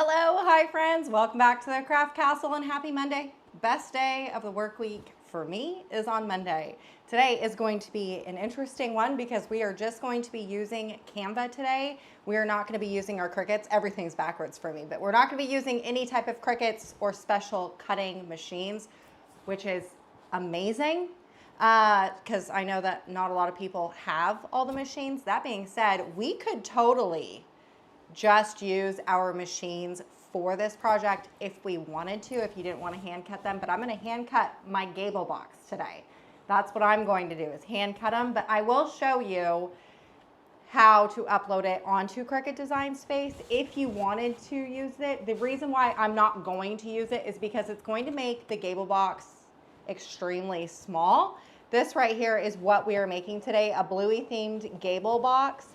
Hello, hi friends. Welcome back to the Craft Castle and happy Monday. Best day of the work week for me is on Monday. Today is going to be an interesting one because we are just going to be using Canva today. We are not going to be using our Cricuts. Everything's backwards for me, but we're not going to be using any type of Cricuts or special cutting machines, which is amazing because I know that not a lot of people have all the machines. That being said, we could totally just use our machines for this project if we wanted to, if you didn't want to hand cut them, but I'm going to hand cut my Gable box today. That's what I'm going to do, is hand cut them, but I will show you how to upload it onto Cricut Design Space if you wanted to use it. The reason why I'm not going to use it is because it's going to make the Gable box extremely small. This right here is what we are making today, a bluey themed Gable box.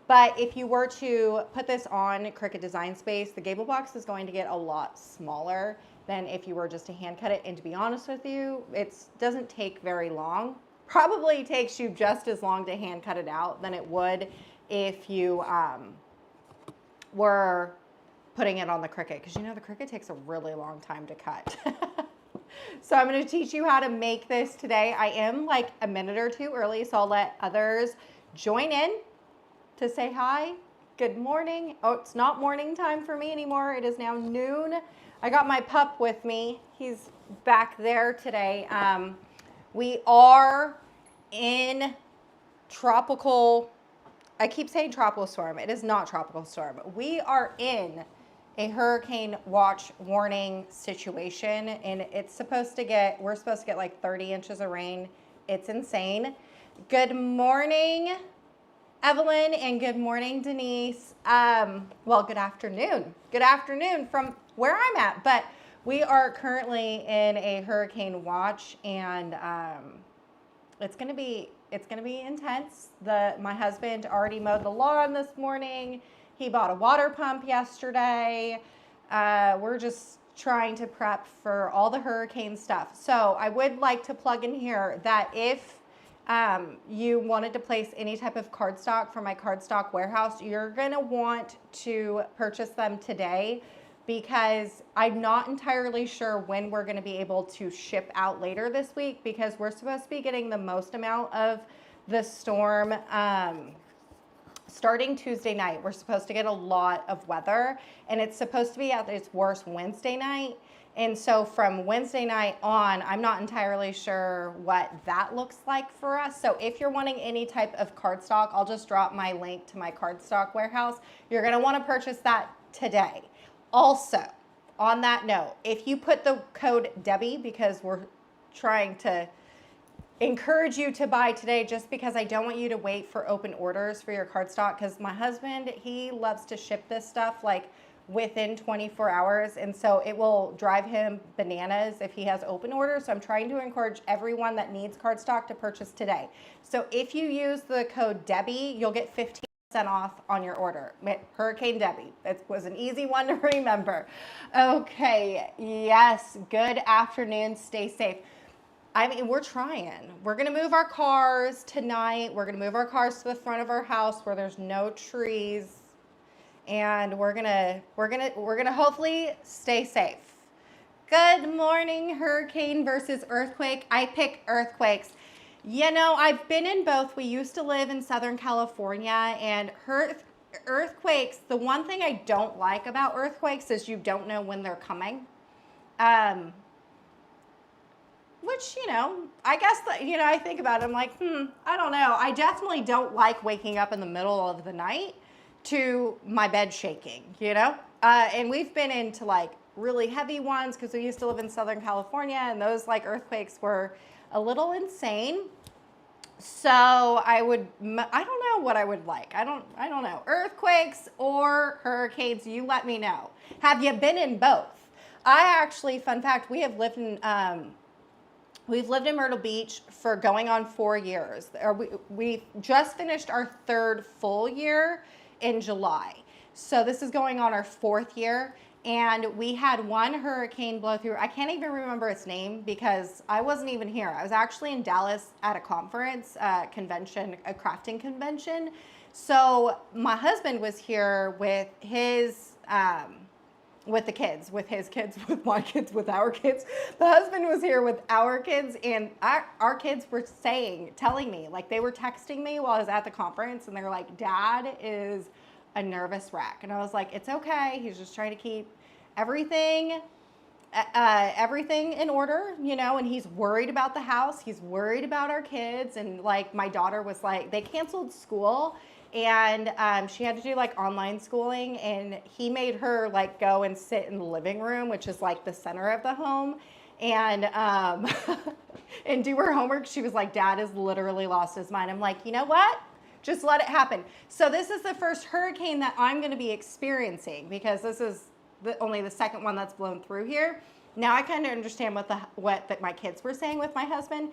But if you were to put this on Cricut Design Space, the Gable box is going to get a lot smaller than if you were just to hand cut it. And to be honest with you, it doesn't take very long. Probably takes you just as long to hand cut it out than it would if you were putting it on the Cricut. Because you know the Cricut takes a really long time to cut. So I'm going to teach you how to make this today. I am like a minute or two early, so I'll let others join in to say hi. Good morning. Oh, it's not morning time for me anymore. It is now noon. I got my pup with me. He's back there today. We are in tropical, I keep saying tropical storm. It is not tropical storm. We are in a hurricane watch warning situation, and it's supposed to get, we're supposed to get like 30 inches of rain. It's insane. Good morning, Evelyn, and good morning, Denise. Well, good afternoon. Good afternoon from where I'm at, but we are currently in a hurricane watch, and it's gonna be intense. My husband already mowed the lawn this morning. He bought a water pump yesterday. We're just trying to prep for all the hurricane stuff. So I would like to plug in here that if you wanted to place any type of cardstock for my cardstock warehouse, you're gonna want to purchase them today because I'm not entirely sure when we're gonna be able to ship out later this week because we're supposed to be getting the most amount of the storm starting Tuesday night. We're supposed to get a lot of weather, and it's supposed to be at its worst Wednesday night. And so from Wednesday night on, I'm not entirely sure what that looks like for us. So if you're wanting any type of cardstock, I'll just drop my link to my cardstock warehouse. You're gonna wanna purchase that today. Also, on that note, if you put the code Debbie, because we're trying to encourage you to buy today just because I don't want you to wait for open orders for your cardstock, because my husband, he loves to ship this stuff like within 24 hours, and so it will drive him bananas if he has open orders. So I'm trying to encourage everyone that needs cardstock to purchase today. So if you use the code Debbie, you'll get 15% off on your order. Hurricane Debbie. It was an easy one to remember. Okay, yes, good afternoon, stay safe. I mean, we're trying. We're gonna move our cars tonight. We're gonna move our cars to the front of our house where there's no trees, and we're gonna hopefully stay safe. Good morning, hurricane versus earthquake. I pick earthquakes. You know, I've been in both. We used to live in Southern California, and earthquakes, the one thing I don't like about earthquakes is you don't know when they're coming. Which, you know, I guess that, you know, I think about it, I'm like, I don't know. I definitely don't like waking up in the middle of the night to my bed shaking, you know? And we've been into like really heavy ones because we used to live in Southern California, and those like earthquakes were a little insane. So I don't know what I would like. I don't know. Earthquakes or hurricanes, you let me know. Have you been in both? I actually, fun fact, we've lived in Myrtle Beach for going on 4 years. We just finished our 3rd full year in July. So this is going on our 4th year. And we had one hurricane blow through. I can't even remember its name because I wasn't even here. I was actually in Dallas at a conference, convention, a crafting convention. So my husband was here with his with the kids, with his kids, with my kids, with our kids. The husband was here with our kids, and our kids were telling me, like they were texting me while I was at the conference, and they were like, Dad is a nervous wreck. And I was like, it's okay. He's just trying to keep everything in order, you know, and he's worried about the house. He's worried about our kids. And like my daughter was like, they canceled school, and she had to do like online schooling, and he made her like go and sit in the living room, which is like the center of the home, and and do her homework. She was like, Dad has literally lost his mind. I'm like, you know what? Just let it happen. So this is the first hurricane that I'm going to be experiencing, because this is only the second one that's blown through here. Now I kind of understand what my kids were saying with my husband.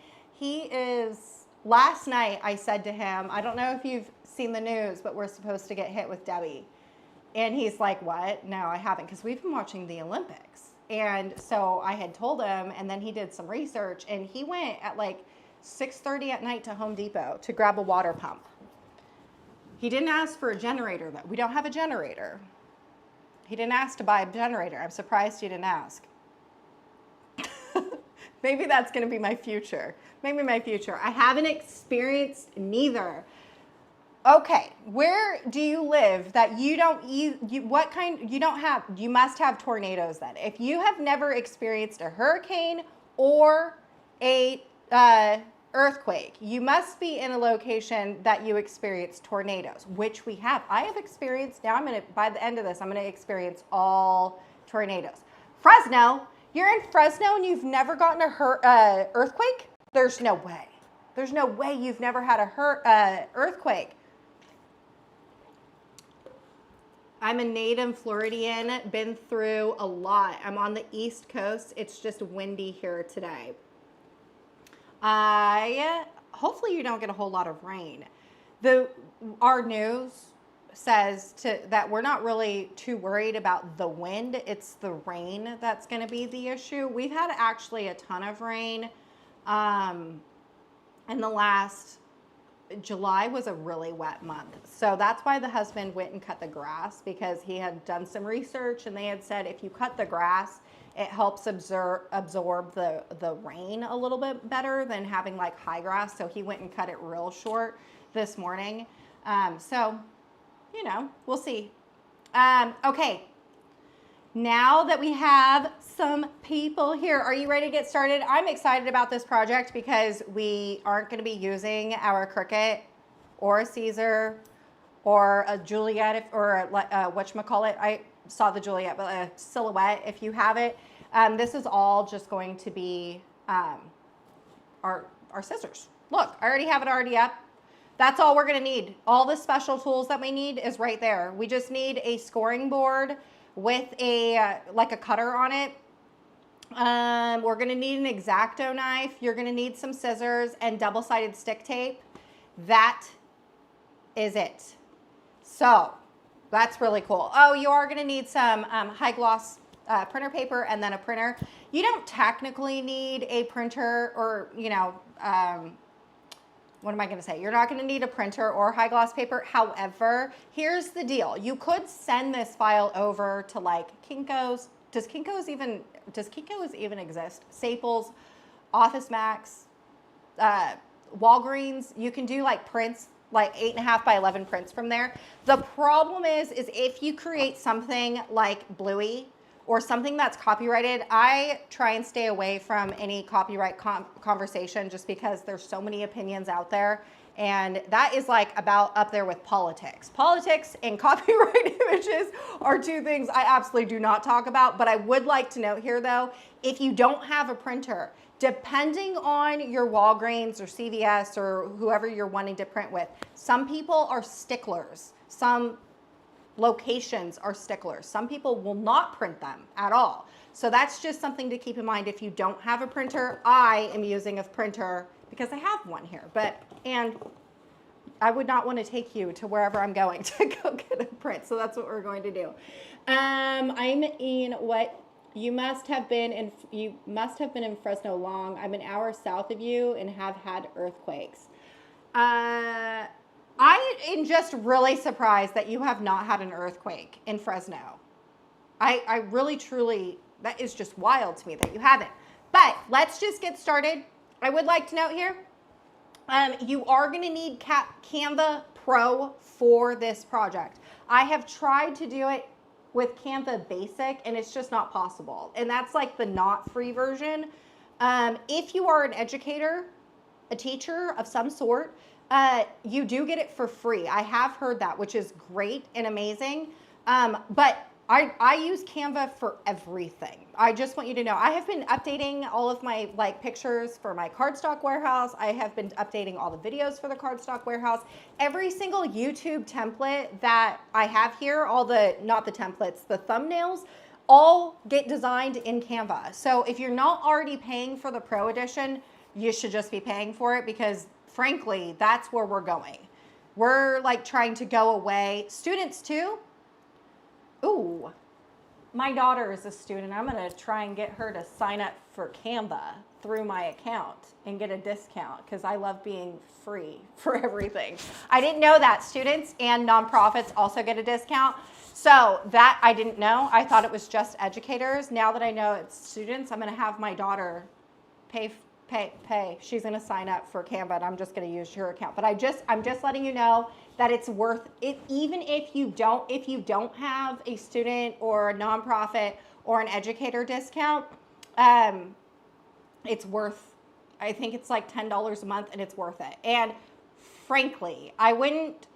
Last night I said to him, I don't know if you've seen the news, but we're supposed to get hit with Debbie. And he's like, what? No, I haven't, because we've been watching the Olympics. And so I had told him, and then he did some research, and he went at like 6:30 at night to Home Depot to grab a water pump. He didn't ask for a generator, though. We don't have a generator. He didn't ask to buy a generator. I'm surprised he didn't ask. Maybe that's going to be my future. Maybe my future. I haven't experienced neither. Okay, where do you live that you must have tornadoes then. If you have never experienced a hurricane or a earthquake, you must be in a location that you experience tornadoes, which we have. I have experienced, by the end of this, I'm going to experience all tornadoes. Fresno, you're in Fresno and you've never gotten a earthquake? There's no way. There's no way you've never had a earthquake. I'm a native Floridian, been through a lot. I'm on the East Coast. It's just windy here today. Hopefully you don't get a whole lot of rain. Our news says that we're not really too worried about the wind. It's the rain that's going to be the issue. We've had actually a ton of rain. In the last, July was a really wet month. So that's why the husband went and cut the grass, because he had done some research and they had said if you cut the grass, it helps absorb the rain a little bit better than having like high grass. So he went and cut it real short this morning. So, you know, we'll see. Okay. Now that we have some people here, are you ready to get started? I'm excited about this project because we aren't going to be using our Cricut or a Caesar or a Juliet or a whatchamacallit. I saw the Juliet, but a Silhouette if you have it. This is all just going to be our scissors. Look, I already have it already up. That's all we're going to need. All the special tools that we need is right there. We just need a scoring board with like a cutter on it. We're going to need an X-Acto knife. You're going to need some scissors and double-sided stick tape. That is it. So that's really cool. Oh, you are going to need some high gloss printer paper and then a printer. You don't technically need a printer or, you know, what am I going to say? You're not going to need a printer or high gloss paper. However, here's the deal. You could send this file over to like Kinko's. Does Kinko's even exist? Staples, Office Max, Walgreens. You can do like prints, like 8.5 by 11 prints from there. The problem is if you create something like Bluey or something that's copyrighted, I try and stay away from any copyright conversation just because there's so many opinions out there. And that is like about up there with politics. Politics and copyright images are two things I absolutely do not talk about. But I would like to note here though, if you don't have a printer, depending on your Walgreens or CVS or whoever you're wanting to print with, some people are sticklers. Some locations are sticklers. Some people will not print them at all. So that's just something to keep in mind if you don't have a printer. I am using a printer because I have one here, and I would not want to take you to wherever I'm going to go get a print. So that's what we're going to do. I'm in what you must have been in Fresno long. I'm an hour south of you and have had earthquakes. I am just really surprised that you have not had an earthquake in Fresno. I really, truly, that is just wild to me that you haven't. But let's just get started. I would like to note here, you are going to need Canva Pro for this project. I have tried to do it with Canva Basic, and it's just not possible. And that's like the not free version. If you are an educator, a teacher of some sort, you do get it for free. I have heard that, which is great and amazing. But I use Canva for everything. I just want you to know, I have been updating all of my pictures for my cardstock warehouse. I have been updating all the videos for the cardstock warehouse. Every single YouTube template that I have here, not the templates, the thumbnails, all get designed in Canva. So if you're not already paying for the Pro Edition, you should just be paying for it, because frankly, that's where we're going. We're trying to go away. Students too. Ooh, my daughter is a student. I'm going to try and get her to sign up for Canva through my account and get a discount, because I love being free for everything. I didn't know that students and nonprofits also get a discount. So that I didn't know. I thought it was just educators. Now that I know it's students, I'm going to have my daughter pay. She's going to sign up for Canva, and I'm just going to use her account. But I'm just letting you know that it's worth it, even if you don't have a student or a nonprofit or an educator discount. It's worth, I think it's like $10 a month, and it's worth it. And frankly, I wouldn't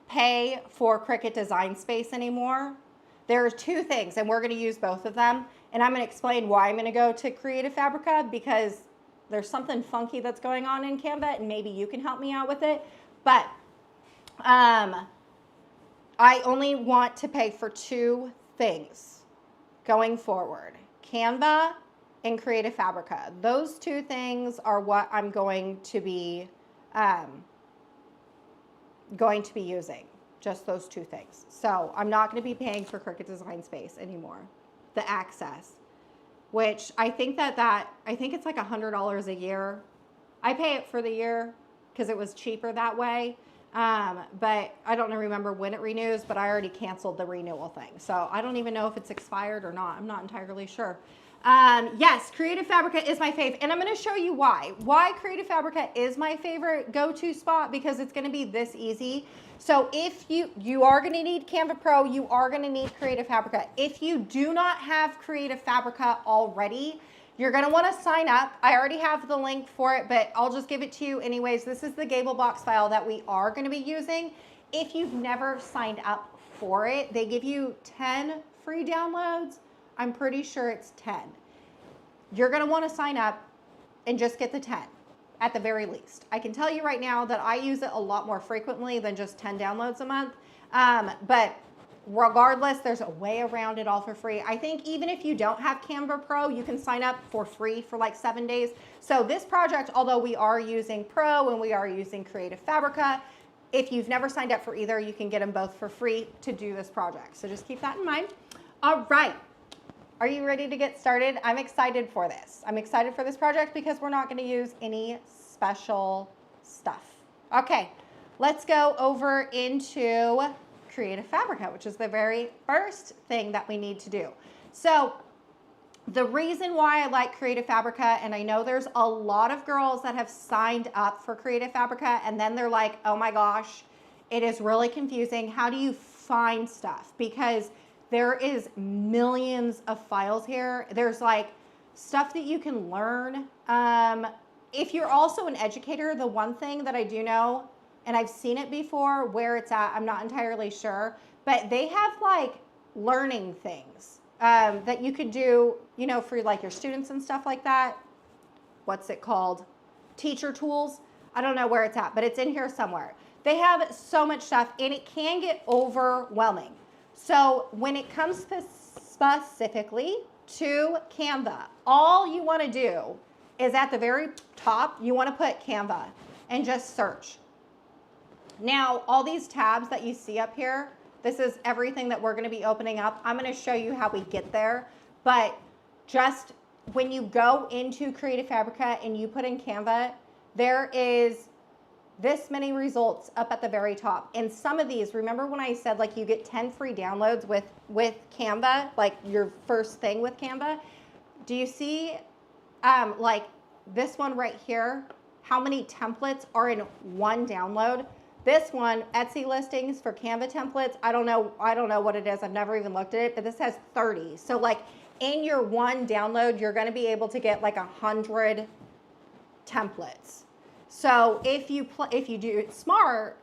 pay for Cricut Design Space anymore. There are two things, and we're going to use both of them. And I'm going to explain why I'm going to go to Creative Fabrica, because there's something funky that's going on in Canva, and maybe you can help me out with it. But I only want to pay for two things going forward: Canva and Creative Fabrica. Those two things are what I'm going to be using. Just those two things. So I'm not going to be paying for Cricut Design Space anymore. The access, which I think I think it's like $100 a year. I pay it for the year because it was cheaper that way. But I don't remember when it renews, but I already canceled the renewal thing. So I don't even know if it's expired or not. I'm not entirely sure. Yes, Creative Fabrica is my fave, and I'm going to show you why. Why Creative Fabrica is my favorite go-to spot, because it's going to be this easy. So if you are going to need Canva Pro, you are going to need Creative Fabrica. If you do not have Creative Fabrica already, you're going to want to sign up. I already have the link for it, but I'll just give it to you anyways. This is the Gable box file that we are going to be using. If you've never signed up for it, they give you 10 free downloads. I'm pretty sure it's 10. You're going to want to sign up and just get the 10 at the very least. I can tell you right now that I use it a lot more frequently than just 10 downloads a month. But regardless, there's a way around it all for free. I think even if you don't have Canva Pro, you can sign up for free for like 7 days. So this project, although we are using Pro and we are using Creative Fabrica, if you've never signed up for either, you can get them both for free to do this project. So just keep that in mind. All right. Are you ready to get started? I'm excited for this. I'm excited for this project because we're not going to use any special stuff. Okay, let's go over into Creative Fabrica, which is the very first thing that we need to do. So the reason why I like Creative Fabrica, and I know there's a lot of girls that have signed up for Creative Fabrica and then they're like, oh my gosh, it is really confusing. How do you find stuff? Because there is millions of files here. There's like stuff that you can learn. If you're also an educator, the one thing that I do know, and I've seen it before, where it's at, I'm not entirely sure, but they have like learning things that you could do, you know, for like your students and stuff like that. What's it called? Teacher tools. I don't know where it's at, but it's in here somewhere. They have so much stuff and it can get overwhelming. So when it comes specifically to Canva, all you want to do is at the very top, you want to put Canva and just search. Now, all these tabs that you see up here, this is everything that we're going to be opening up. I'm going to show you how we get there, but just when you go into Creative Fabrica and you put in Canva, there is this many results up at the very top. And some of these, remember when I said like you get 10 free downloads with Canva, like your first thing with Canva? Do you see like this one right here, how many templates are in one download? This one, Etsy listings for Canva templates, I don't know what it is. I've never even looked at it, but this has 30. So like in your one download, you're gonna be able to get like 100 templates. So if you do it smart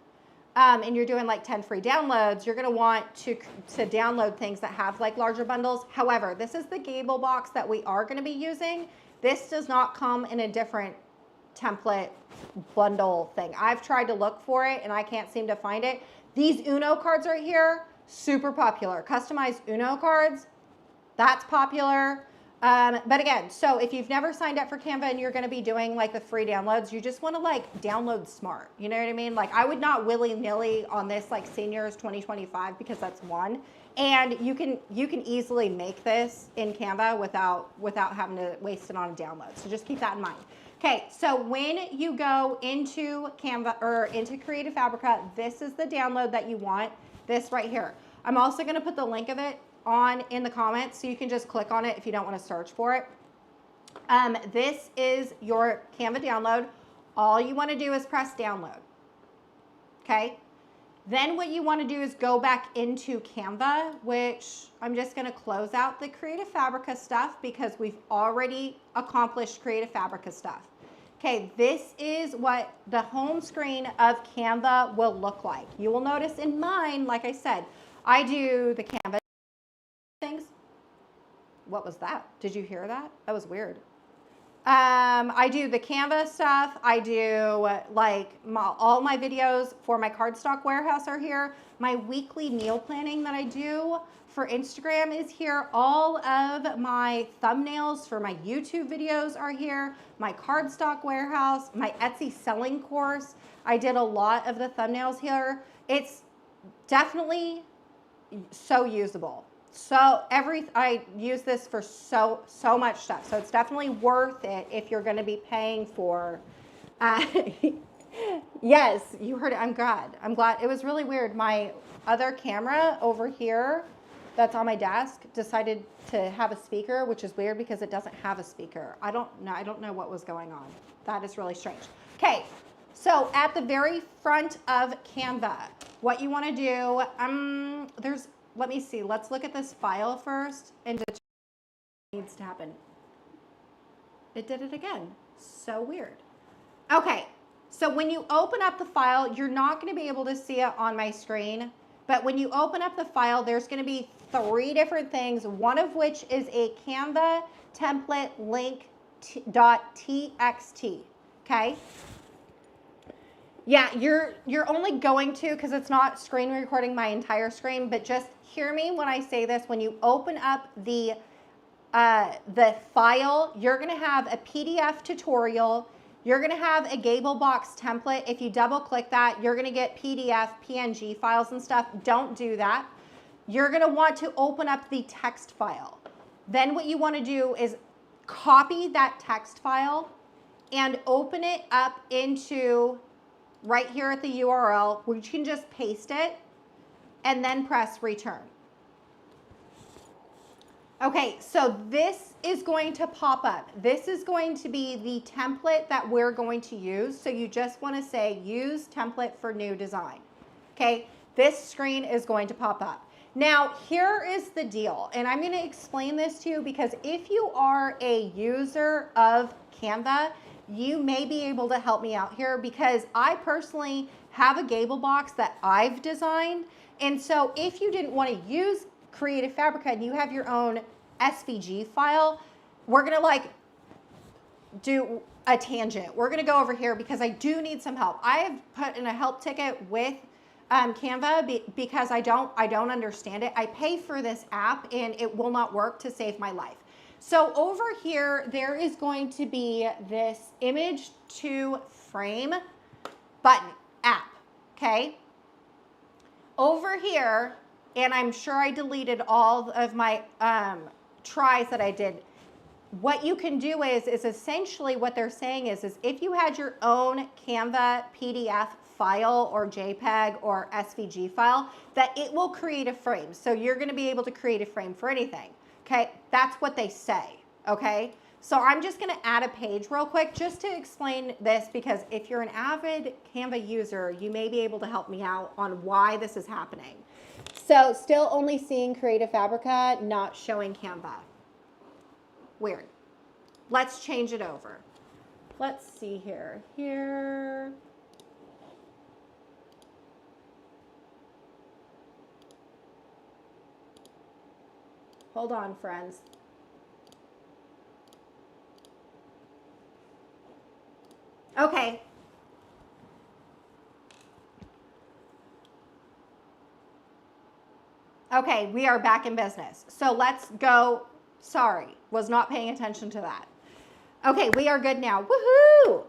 and you're doing like 10 free downloads, you're gonna want to download things that have like larger bundles. However, this is the Gable box that we are gonna be using. This does not come in a different template bundle thing. I've tried to look for it and I can't seem to find it. These Uno cards right here, super popular. Customized Uno cards, that's popular. But again, so if you've never signed up for Canva and you're going to be doing like the free downloads, you just want to like download smart. You know what I mean? Like I would not willy-nilly on this like seniors 2025 because that's one. And you can easily make this in Canva without having to waste it on a download. So just keep that in mind. Okay, so when you go into Canva or into Creative Fabrica, this is the download that you want, this right here. I'm also going to put the link of it in the comments so you can just click on it if you don't want to search for it. This is your Canva download. All you want to do is press download. Okay. Then what you want to do is go back into Canva, which I'm just going to close out the Creative Fabrica stuff because we've already accomplished Creative Fabrica stuff. Okay, this is what the home screen of Canva will look like. You will notice in mine, like I said, I do the Canva things. What was that? Did you hear that? That was weird. I do the Canva stuff. I do like all my videos for my cardstock warehouse are here. My weekly meal planning that I do for Instagram is here. All of my thumbnails for my YouTube videos are here. My cardstock warehouse, my Etsy selling course. I did a lot of the thumbnails here. It's definitely so usable. So I use this for so much stuff. So it's definitely worth it if you're going to be paying for. Yes, you heard it. I'm glad. It was really weird. My other camera over here that's on my desk decided to have a speaker, which is weird because it doesn't have a speaker. I don't know what was going on. That is really strange. Okay. So at the very front of Canva, what you want to do, let me see. Let's look at this file first and determine what needs to happen. It did it again. So weird. Okay, so when you open up the file, you're not going to be able to see it on my screen. But when you open up the file, there's going to be 3 different things, one of which is a Canva template link.txt. Okay? Yeah, you're only going to, because it's not screen recording my entire screen, but just hear me when I say this. When you open up the file, you're going to have a PDF tutorial. You're going to have a Gable box template. If you double click that, you're going to get PDF, PNG files and stuff. Don't do that. You're going to want to open up the text file. Then what you want to do is copy that text file and open it up into right here at the URL, where you can just paste it and then press return. Okay, so this is going to pop up. This is going to be the template that we're going to use. So you just want to say use template for new design. Okay, this screen is going to pop up. Now, here is the deal, and I'm going to explain this to you because if you are a user of Canva, you may be able to help me out here because I personally have a Gable box that I've designed. And so if you didn't want to use Creative Fabrica and you have your own SVG file, we're going to like do a tangent. We're going to go over here because I do need some help. I have put in a help ticket with Canva because I don't understand it. I pay for this app and it will not work to save my life. So over here, there is going to be this image to frame button app, okay? Over here, and I'm sure I deleted all of my tries that I did. what you can do is essentially what they're saying is if you had your own Canva PDF file or JPEG or SVG file, that it will create a frame. So you're going to be able to create a frame for anything. Okay, that's what they say. Okay, so I'm just going to add a page real quick just to explain this, because if you're an avid Canva user, you may be able to help me out on why this is happening. So still only seeing Creative Fabrica, not showing Canva. Weird. Let's change it over. Let's see here. Hold on, friends. Okay. Okay, we are back in business. So let's go. Sorry, was not paying attention to that. Okay, we are good now. Woohoo!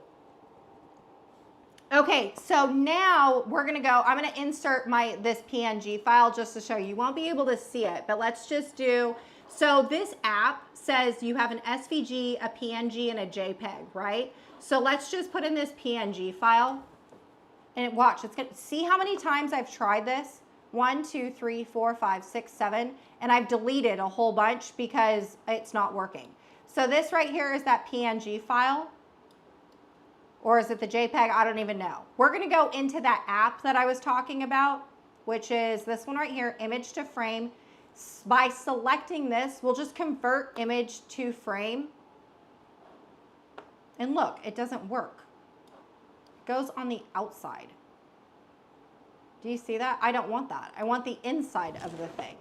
Okay, so now we're gonna go, I'm gonna insert this PNG file just to show you. You won't be able to see it, but let's just do, so this app says you have an SVG, a PNG, and a JPEG, right? So let's just put in this PNG file, and watch, it's gonna, see how many times I've tried this? 1, 2, 3, 4, 5, 6, 7, and I've deleted a whole bunch because it's not working. So this right here is that PNG file, or is it the JPEG? I don't even know. We're gonna go into that app that I was talking about, which is this one right here, image to frame. By selecting this, we'll just convert image to frame. And look, it doesn't work. It goes on the outside. Do you see that? I don't want that. I want the inside of the thing.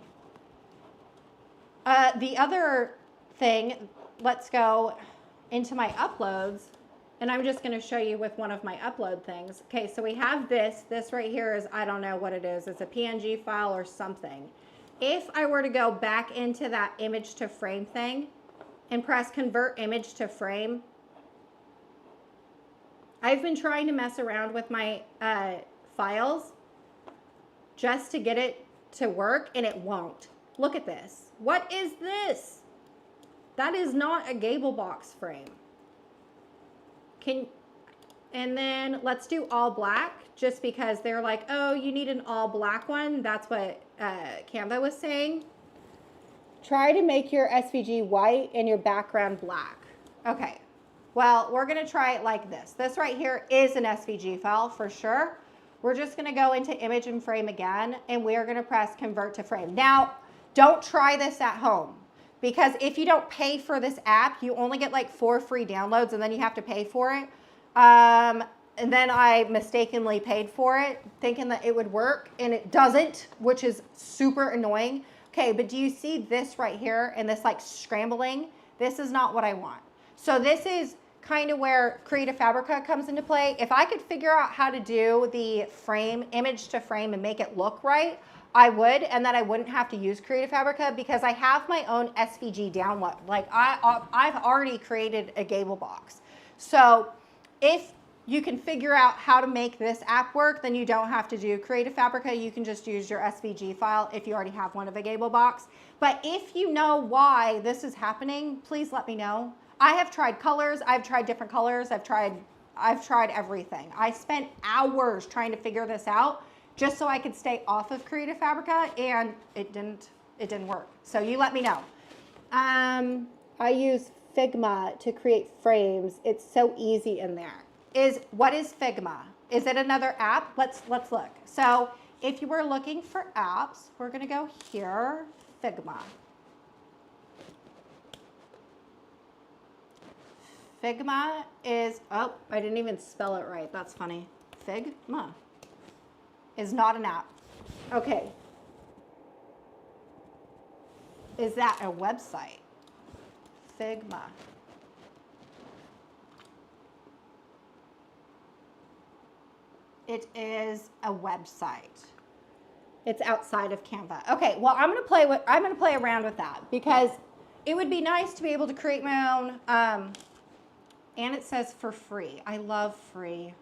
The other thing, let's go into my uploads, and I'm just going to show you with one of my upload things. Okay, so we have this. This right here is, I don't know what it is. It's a PNG file or something. If I were to go back into that image to frame thing and press convert image to frame, I've been trying to mess around with my files just to get it to work, and it won't. Look at this. What is this? That is not a Gable box frame. And then let's do all black, just because they're like, oh, you need an all black one. That's what Canva was saying. Try to make your SVG white and your background black. Okay, well, we're gonna try it like this. This right here is an SVG file for sure. We're just gonna go into image and frame again, and we are gonna press convert to frame. Now, don't try this at home, because if you don't pay for this app, you only get like 4 free downloads, and then you have to pay for it. And then I mistakenly paid for it, thinking that it would work, and it doesn't, which is super annoying. Okay, but do you see this right here, and this like scrambling? This is not what I want. So this is kind of where Creative Fabrica comes into play. If I could figure out how to do the frame, image to frame, and make it look right, I would, and then I wouldn't have to use Creative Fabrica, because I have my own SVG download. Like I've already created a Gable box. So if you can figure out how to make this app work, then you don't have to do Creative Fabrica. You can just use your SVG file if you already have one of a Gable box. But if you know why this is happening, please let me know. I have tried colors. I've tried different colors. I've tried everything. I spent hours trying to figure this out just so I could stay off of Creative Fabrica, and it didn't work. So you let me know. I use Figma to create frames. It's so easy in there. What is Figma? Is it another app? Let's look. So if you were looking for apps, we're gonna go here, Figma. Figma is, oh, I didn't even spell it right. That's funny. Figma is not an app. Okay. Is that a website? Figma. It is a website. It's outside of Canva. Okay, well, I'm gonna play around with that, because it would be nice to be able to create my own. And it says for free. I love free.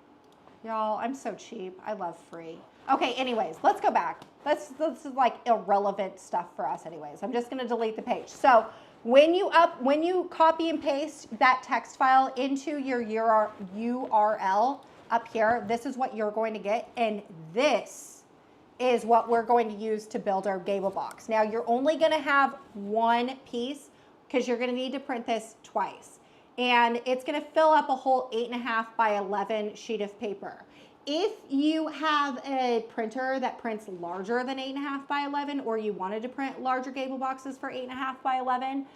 Y'all, I'm so cheap. I love free. Okay, anyways, let's go back. This is like irrelevant stuff for us anyways. I'm just gonna delete the page. So When you copy and paste that text file into your URL up here, this is what you're going to get, and this is what we're going to use to build our Gable box. Now you're only going to have one piece because you're going to need to print this twice, and it's going to fill up a whole 8.5 by 11 sheet of paper. If you have a printer that prints larger than 8.5 by 11, or you wanted to print larger Gable boxes for 8.5 by 11,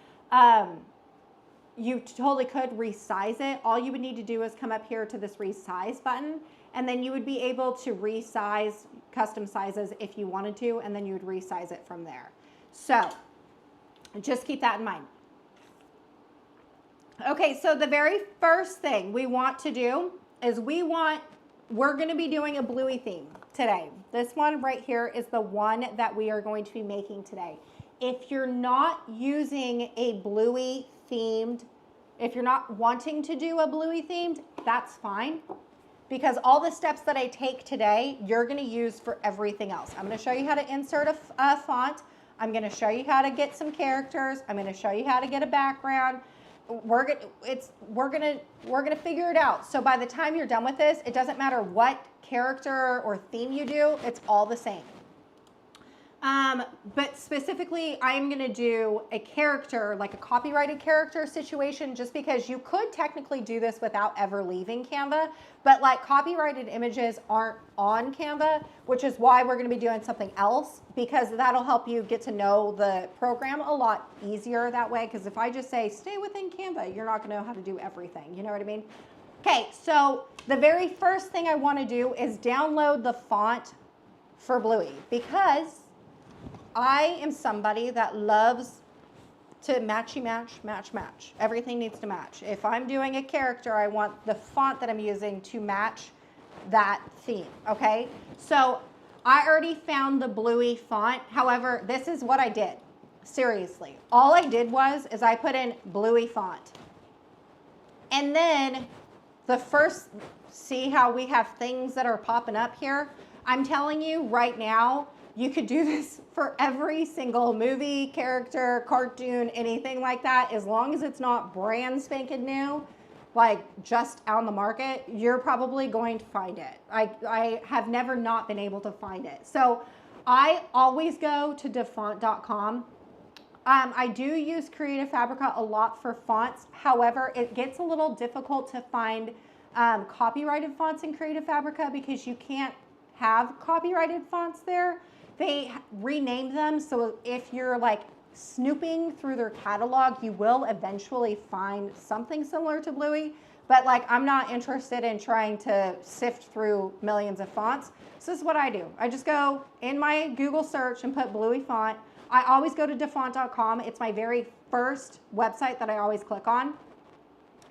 you totally could resize it. All you would need to do is come up here to this resize button, and then you would be able to resize custom sizes if you wanted to, and then you would resize it from there. So just keep that in mind. Okay, so the very first thing we want to do is we're going to be doing a bluey theme today. This one right here is the one that we are going to be making today. If you're not using a bluey themed, if you're not wanting to do a bluey themed, that's fine, because all the steps that I take today, you're going to use for everything else. I'm going to show you how to insert a font. I'm going to show you how to get some characters. I'm going to show you how to get a background. We're gonna figure it out. So by the time you're done with this, it doesn't matter what character or theme you do, it's all the same. But specifically, I'm gonna do a character, like a copyrighted character situation, just because you could technically do this without ever leaving Canva, but like copyrighted images aren't on Canva, which is why we're gonna be doing something else, because that'll help you get to know the program a lot easier that way, because if I just say, stay within Canva, you're not gonna know how to do everything, you know what I mean? Okay, so the very first thing I wanna do is download the font for Bluey, because I am somebody that loves to matchy match. Everything needs to match. If I'm doing a character, I want the font that I'm using to match that theme, okay? So I already found the Bluey font. However, this is what I did. Seriously. All I did is I put in Bluey font. And then see how we have things that are popping up here? I'm telling you right now, you could do this for every single movie, character, cartoon, anything like that. As long as it's not brand spanking new, like just on the market, you're probably going to find it. I have never not been able to find it. So I always go to defont.com. I do use Creative Fabrica a lot for fonts. However, it gets a little difficult to find copyrighted fonts in Creative Fabrica because you can't have copyrighted fonts there. They renamed them, so if you're like snooping through their catalog, you will eventually find something similar to Bluey, but like I'm not interested in trying to sift through millions of fonts. So this is what I do. I just go in my Google search and put Bluey font. I always go to defont.com. It's my very first website that I always click on.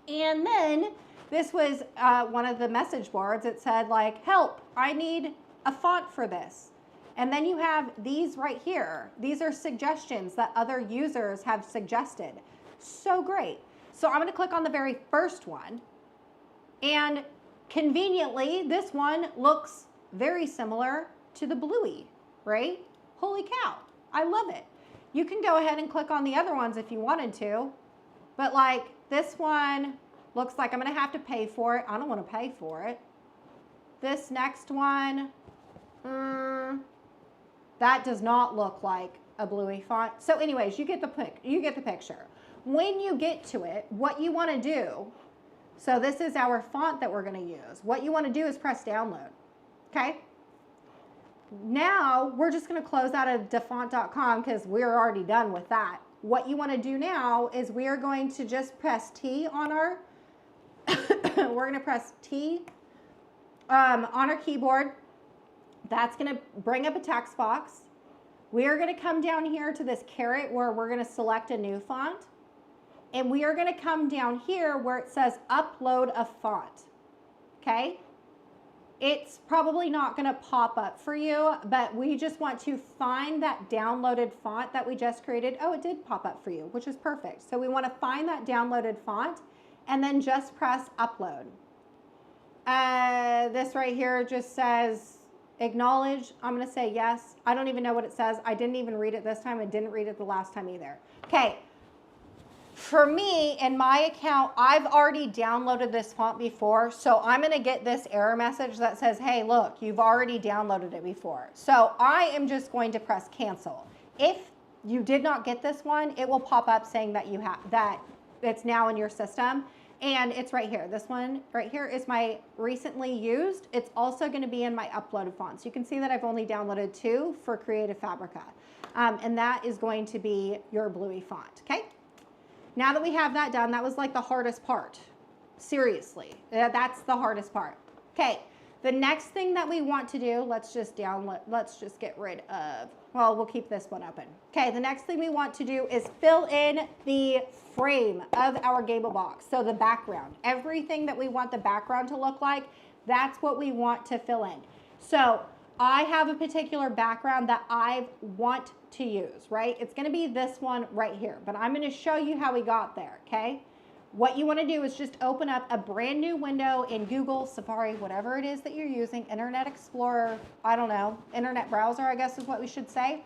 And then this was one of the message boards. It said like, help, I need a font for this. And then you have these right here. These are suggestions that other users have suggested. So great. So I'm going to click on the very first one. And conveniently, this one looks very similar to the Bluey, right? Holy cow. I love it. You can go ahead and click on the other ones if you wanted to. But like this one looks like I'm going to have to pay for it. I don't want to pay for it. This next one, that does not look like a Bluey font. So anyways, you get the picture. When you get to it, what you want to do, so this is our font that we're going to use. What you want to do is press download, okay? Now, we're just going to close out of defont.com because we're already done with that. What you want to do now is we are going to just press T on our, we're going to press T on our keyboard. That's going to bring up a text box. We are going to come down here to this caret where we're going to select a new font. And we are going to come down here where it says upload a font. Okay? It's probably not going to pop up for you, but we just want to find that downloaded font that we just created. Oh, it did pop up for you, which is perfect. So we want to find that downloaded font and then just press upload. This right here just says acknowledge. I'm going to say yes. I don't even know what it says. I didn't even read it this time. I didn't read it the last time either. Okay. For me, in my account, I've already downloaded this font before, so I'm gonna get this error message that says, hey, look, you've already downloaded it before. So I am just going to press cancel. If you did not get this one, it will pop up saying that you have that it's now in your system. And it's right here. This one right here is my recently used. It's also going to be in my uploaded fonts. You can see that I've only downloaded 2 for Creative Fabrica. And that is going to be your Bluey font, okay? Now that we have that done, that was like the hardest part. Seriously, that's the hardest part. Okay, the next thing that we want to do, let's just get rid of, well, we'll keep this one open. Okay, the next thing we want to do is fill in the frame of our Gable box. So the background, everything that we want the background to look like, that's what we want to fill in. So I have a particular background that I want to use, right? It's going to be this one right here, but I'm going to show you how we got there, okay? What you want to do is just open up a brand new window in Google, Safari, whatever it is that you're using, Internet Explorer, I don't know, Internet Browser, I guess is what we should say.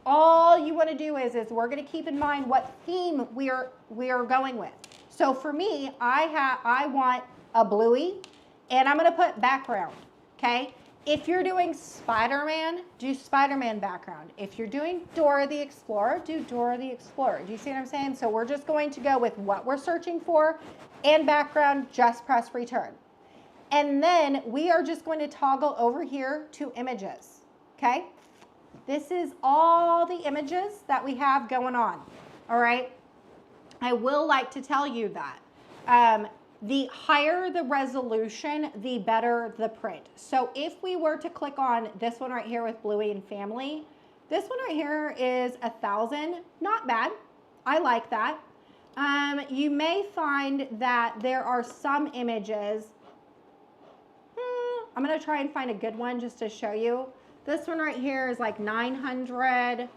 All you want to do is we're going to keep in mind what theme we are going with. So for me, I want a Bluey, and I'm going to put background, okay? If you're doing Spider-Man, do Spider-Man background. If you're doing Dora the Explorer, do Dora the Explorer. Do you see what I'm saying? So we're just going to go with what we're searching for and background, just press return. And then we are just going to toggle over here to images, okay? This is all the images that we have going on, all right? I will like to tell you that the higher the resolution, the better the print. So if we were to click on this one right here with Bluey and Family, this one right here is 1,000. Not bad. I like that. You may find that there are some images. I'm going to try and find a good one just to show you. This one right here is like 900,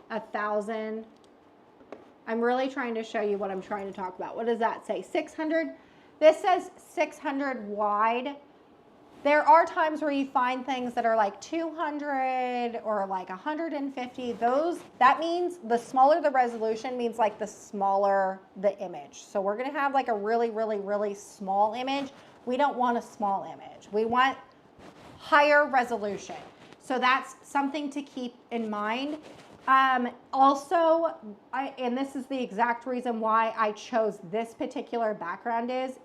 1,000. I'm really trying to show you what I'm trying to talk about. What does that say? 600? This says 600 wide. There are times where you find things that are like 200 or like 150. That means the smaller the resolution means like the smaller the image. So we're going to have like a really, really, really small image. We don't want a small image. We want higher resolution. So that's something to keep in mind. Also, and this is the exact reason why I chose this particular background is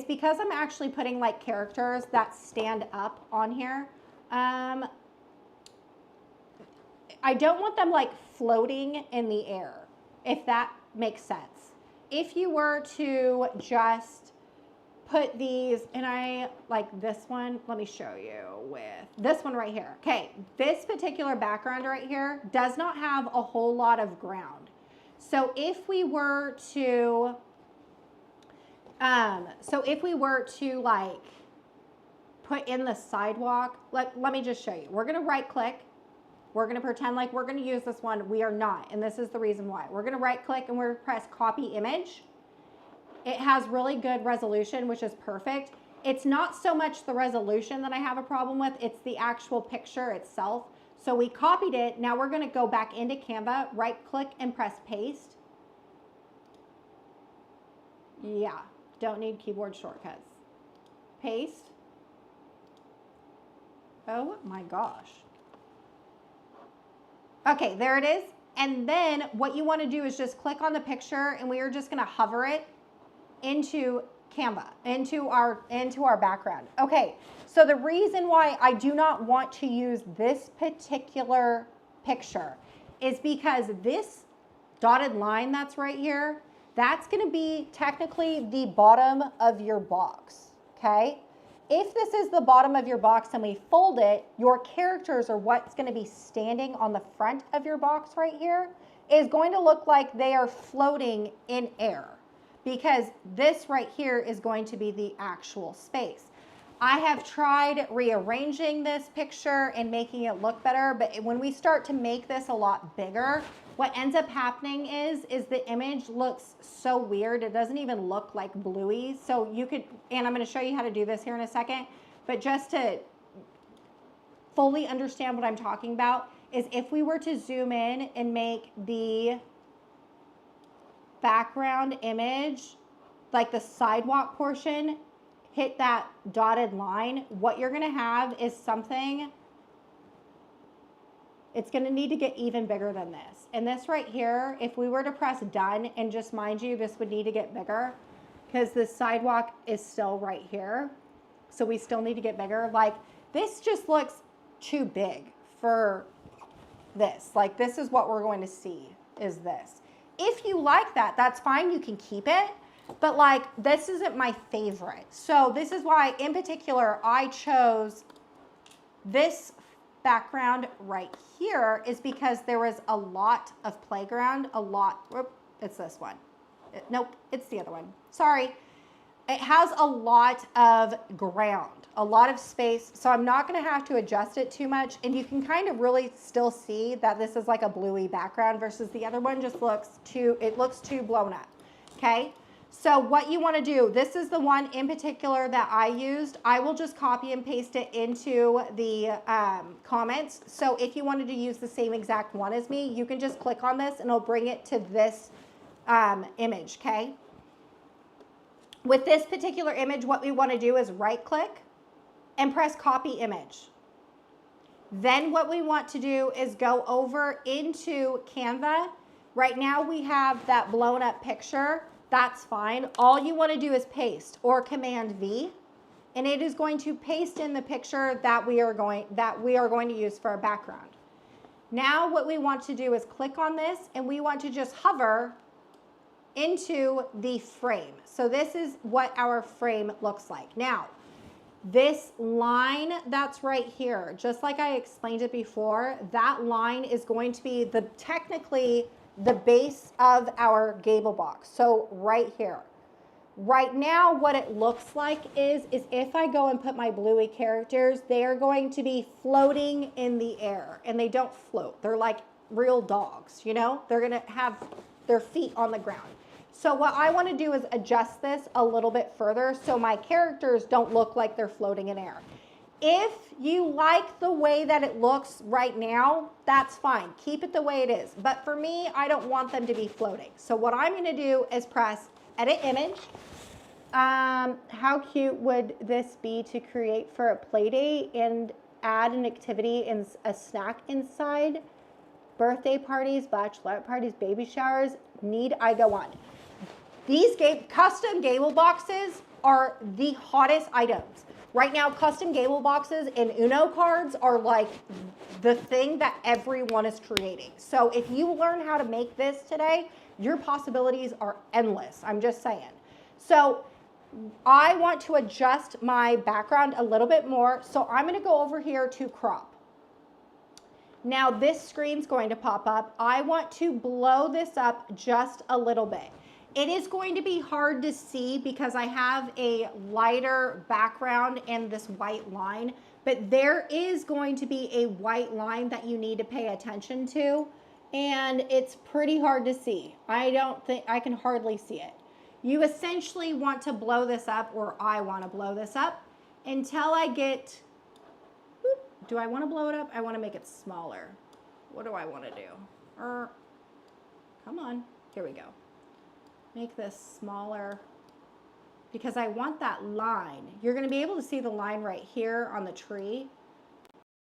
because I'm actually putting like characters that stand up on here. I don't want them like floating in the air, if that makes sense. If you were to just put these, and I like this one, let me show you with this one right here. Okay, this particular background right here does not have a whole lot of ground. So if we were to, like put in the sidewalk, let me just show you. We're gonna right click. We're gonna pretend like we're gonna use this one. We are not, and this is the reason why. We're gonna right click and we're gonna press copy image. It has really good resolution, which is perfect. It's not so much the resolution that I have a problem with, it's the actual picture itself. So we copied it. Now we're gonna go back into Canva, right click and press paste. Yeah, don't need keyboard shortcuts. Paste. Oh my gosh. Okay, there it is. And then what you wanna do is just click on the picture and we are just gonna hover it into Canva, into our background. Okay, so the reason why I do not want to use this particular picture is because this dotted line that's right here, that's going to be technically the bottom of your box, okay? If this is the bottom of your box and we fold it, your characters are what's going to be standing on the front of your box right here is going to look like they are floating in air, because this right here is going to be the actual space. I have tried rearranging this picture and making it look better, but when we start to make this a lot bigger, what ends up happening is the image looks so weird. It doesn't even look like Bluey. So you could, and I'm gonna show you how to do this here in a second, but just to fully understand what I'm talking about is if we were to zoom in and make the background image, like the sidewalk portion, hit that dotted line, what you're gonna have is something, it's gonna need to get even bigger than this. And this right here, if we were to press done, and just mind you, this would need to get bigger because the sidewalk is still right here. So we still need to get bigger. Like this just looks too big for this. Like this is what we're going to see is this. If you like that, that's fine, you can keep it. But like, this isn't my favorite. So this is why, in particular, I chose this background right here is because there was a lot of playground, it's this one. Nope, it's the other one. Sorry. It has a lot of ground, a lot of space. So I'm not going to have to adjust it too much. And you can kind of really still see that this is like a bluey background versus the other one just looks too blown up. Okay. So what you want to do, this is the one in particular that I used. I will just copy and paste it into the comments. So if you wanted to use the same exact one as me, you can just click on this and it'll bring it to this image, okay? With this particular image, what we want to do is right click and press copy image. Then what we want to do is go over into Canva. Right now we have that blown up picture. That's fine. All you want to do is paste or Command V, and it is going to paste in the picture that we are going to use for our background. Now what we want to do is click on this, and we want to just hover into the frame. So this is what our frame looks like. Now, this line that's right here, just like I explained it before, that line is going to be technically the base of our Gable box. So right here. Right now, what it looks like is if I go and put my bluey characters, they are going to be floating in the air, and they don't float. They're like real dogs, you know? They're gonna have their feet on the ground. So what I want to do is adjust this a little bit further so my characters don't look like they're floating in air. If you like the way that it looks right now, that's fine. Keep it the way it is. But for me, I don't want them to be floating. So what I'm going to do is press Edit Image. How cute would this be to create for a play date and add an activity and a snack inside? Birthday parties, bachelorette parties, baby showers. Need I go on? These custom Gable boxes are the hottest items. Right now, custom Gable boxes and Uno cards are like the thing that everyone is creating. So if you learn how to make this today, your possibilities are endless. I'm just saying. So I want to adjust my background a little bit more. So I'm going to go over here to crop. Now this screen's going to pop up. I want to blow this up just a little bit. It is going to be hard to see because I have a lighter background and this white line, but there is going to be a white line that you need to pay attention to, and it's pretty hard to see. I can hardly see it. You essentially want to blow this up, or I want to blow this up until I get, do I want to blow it up? I want to make it smaller. What do I want to do? Come on, here we go. Make this smaller because I want that line. You're going to be able to see the line right here on the tree.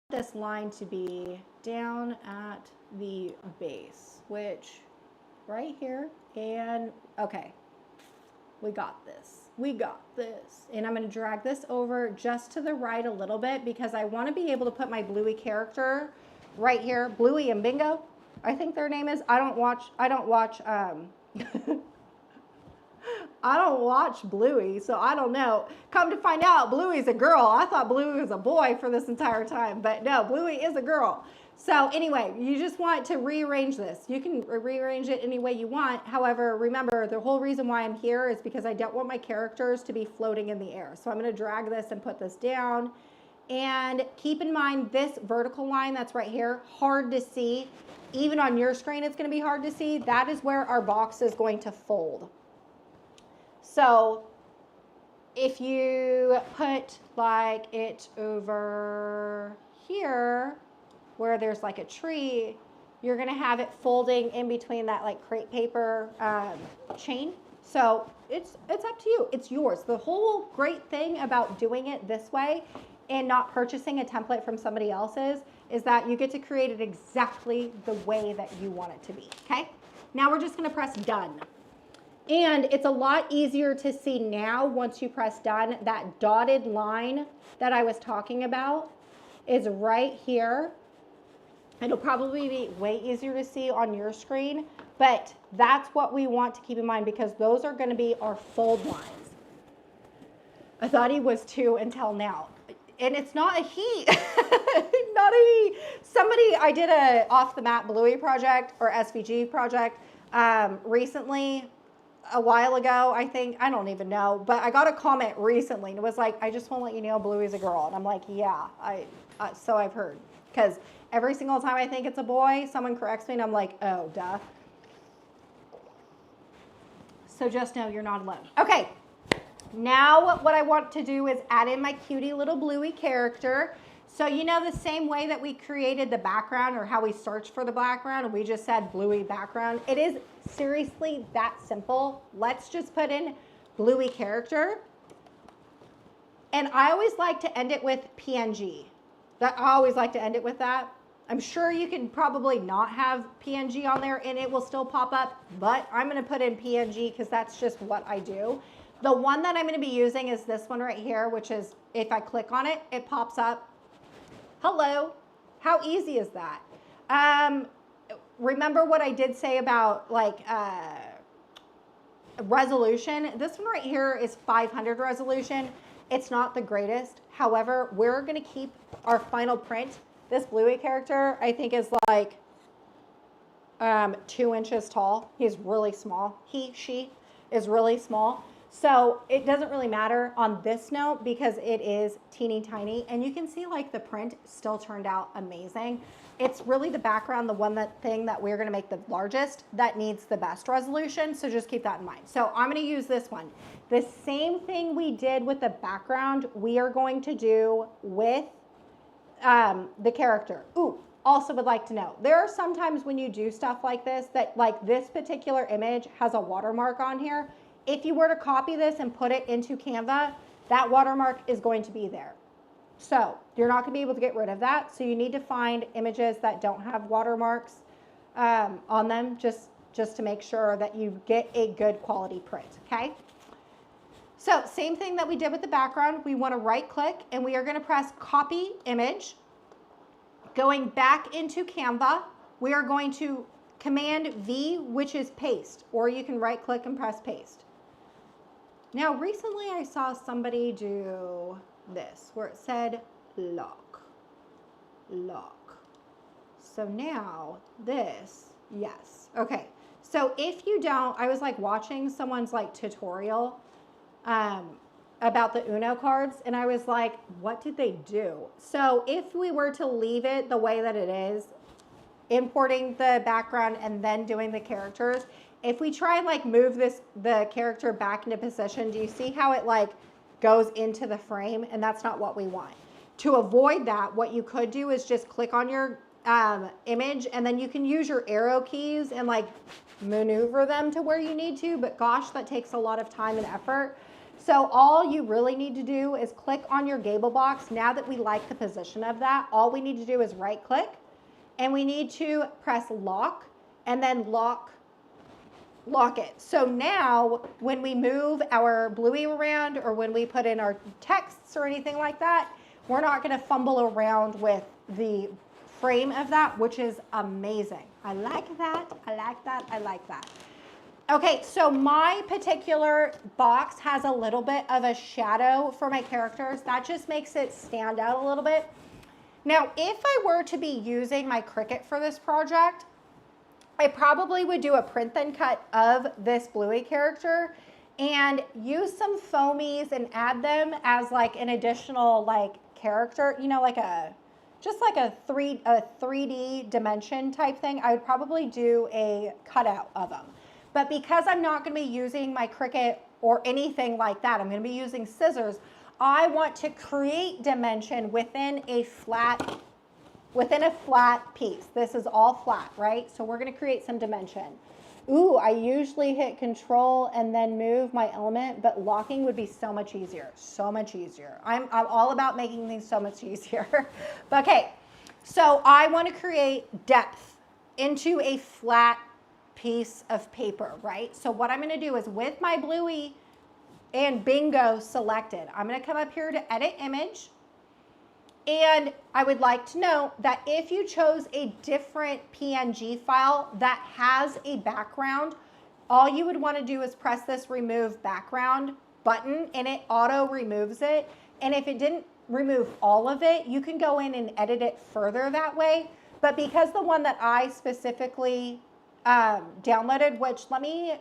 This line to be down at the base, which right here, and okay, we got this. We got this. And I'm going to drag this over just to the right a little bit because I want to be able to put my bluey character right here. Bluey and Bingo, I think their name is. I don't watch I don't watch Bluey, so I don't know. Come to find out, Bluey's a girl. I thought Bluey was a boy for this entire time, but no, Bluey is a girl. So anyway, you just want to rearrange this. You can rearrange it any way you want. However, remember, the whole reason why I'm here is because I don't want my characters to be floating in the air. So I'm going to drag this and put this down. And keep in mind this vertical line that's right here, hard to see. Even on your screen, it's going to be hard to see. That is where our box is going to fold. So if you put like it over here where there's like a tree, you're gonna have it folding in between that like crepe paper chain. So it's up to you, it's yours. The whole great thing about doing it this way and not purchasing a template from somebody else's is that you get to create it exactly the way that you want it to be, okay? Now we're just gonna press done. And it's a lot easier to see now once you press done. That dotted line that I was talking about is right here. It'll probably be way easier to see on your screen, but that's what we want to keep in mind because those are gonna be our fold lines. I thought he was too until now. And it's not a he, not a he. Somebody, I did a off the mat Bluey project or SVG project recently, a while ago, I think, I don't even know, but I got a comment recently and it was like, I just want to let you know Bluey's a girl. And I'm like, yeah, so I've heard. Because every single time I think it's a boy, someone corrects me and I'm like, oh, duh. So just know you're not alone. Okay, now what I want to do is add in my cutie little Bluey character. So you know the same way that we created the background or how we searched for the background and we just said Bluey background? It is seriously that simple. Let's just put in Bluey character. And I always like to end it with PNG. I always like to end it with that. I'm sure you can probably not have PNG on there and it will still pop up, but I'm gonna put in PNG because that's just what I do. The one that I'm gonna be using is this one right here, which is, if I click on it, it pops up. Hello, how easy is that? Remember what I did say about like resolution? This one right here is 500 resolution. It's not the greatest. However, we're gonna keep our final print. This Bluey character, I think is like 2 inches tall. He's really small. She is really small. So it doesn't really matter on this note because it is teeny tiny and you can see like the print still turned out amazing. It's really the background, the thing that we're gonna make the largest that needs the best resolution. So just keep that in mind. So I'm gonna use this one. The same thing we did with the background, we are going to do with the character. Ooh, also would like to know, there are some times when you do stuff like this that like this particular image has a watermark on here. If you were to copy this and put it into Canva, that watermark is going to be there. So you're not gonna be able to get rid of that. So you need to find images that don't have watermarks on them just to make sure that you get a good quality print, okay? So same thing that we did with the background. We wanna right click and we are gonna press copy image. Going back into Canva, we are going to Command V, which is paste, or you can right click and press paste. Now, recently I saw somebody do this where it said lock. So now this, yes. Okay, so if you don't, I was like watching someone's like tutorial about the Uno cards and I was like, what did they do? So if we were to leave it the way that it is, importing the background and then doing the characters, if we try and like move the character back into position, do you see how it like goes into the frame? And that's not what we want. To avoid that, what you could do is just click on your image and then you can use your arrow keys and like maneuver them to where you need to, but gosh, that takes a lot of time and effort. So all you really need to do is click on your Gable box. Now that we like the position of that, all we need to do is right click and we need to press lock and then lock it. So now when we move our Bluey around or when we put in our texts or anything like that, we're not going to fumble around with the frame of that, which is amazing. I like that. I like that. I like that. Okay, so my particular box has a little bit of a shadow for my characters. That just makes it stand out a little bit. Now, if I were to be using my Cricut for this project, I probably would do a print then cut of this Bluey character and use some foamies and add them as like an additional like character, you know, like just like a 3D dimension type thing. I would probably do a cutout of them. But because I'm not going to be using my Cricut or anything like that, I'm going to be using scissors, I want to create dimension within a flat within a flat piece. This is all flat, right? So we're going to create some dimension. Ooh, I usually hit control and then move my element, but locking would be so much easier, so much easier. I'm all about making things so much easier. But okay, so I want to create depth into a flat piece of paper, right? So what I'm going to do is with my Bluey and Bingo selected, I'm going to come up here to edit image. And I would like to note that if you chose a different PNG file that has a background, all you would want to do is press this remove background button and it auto removes it. And if it didn't remove all of it, you can go in and edit it further that way. But because the one that I specifically downloaded, which let me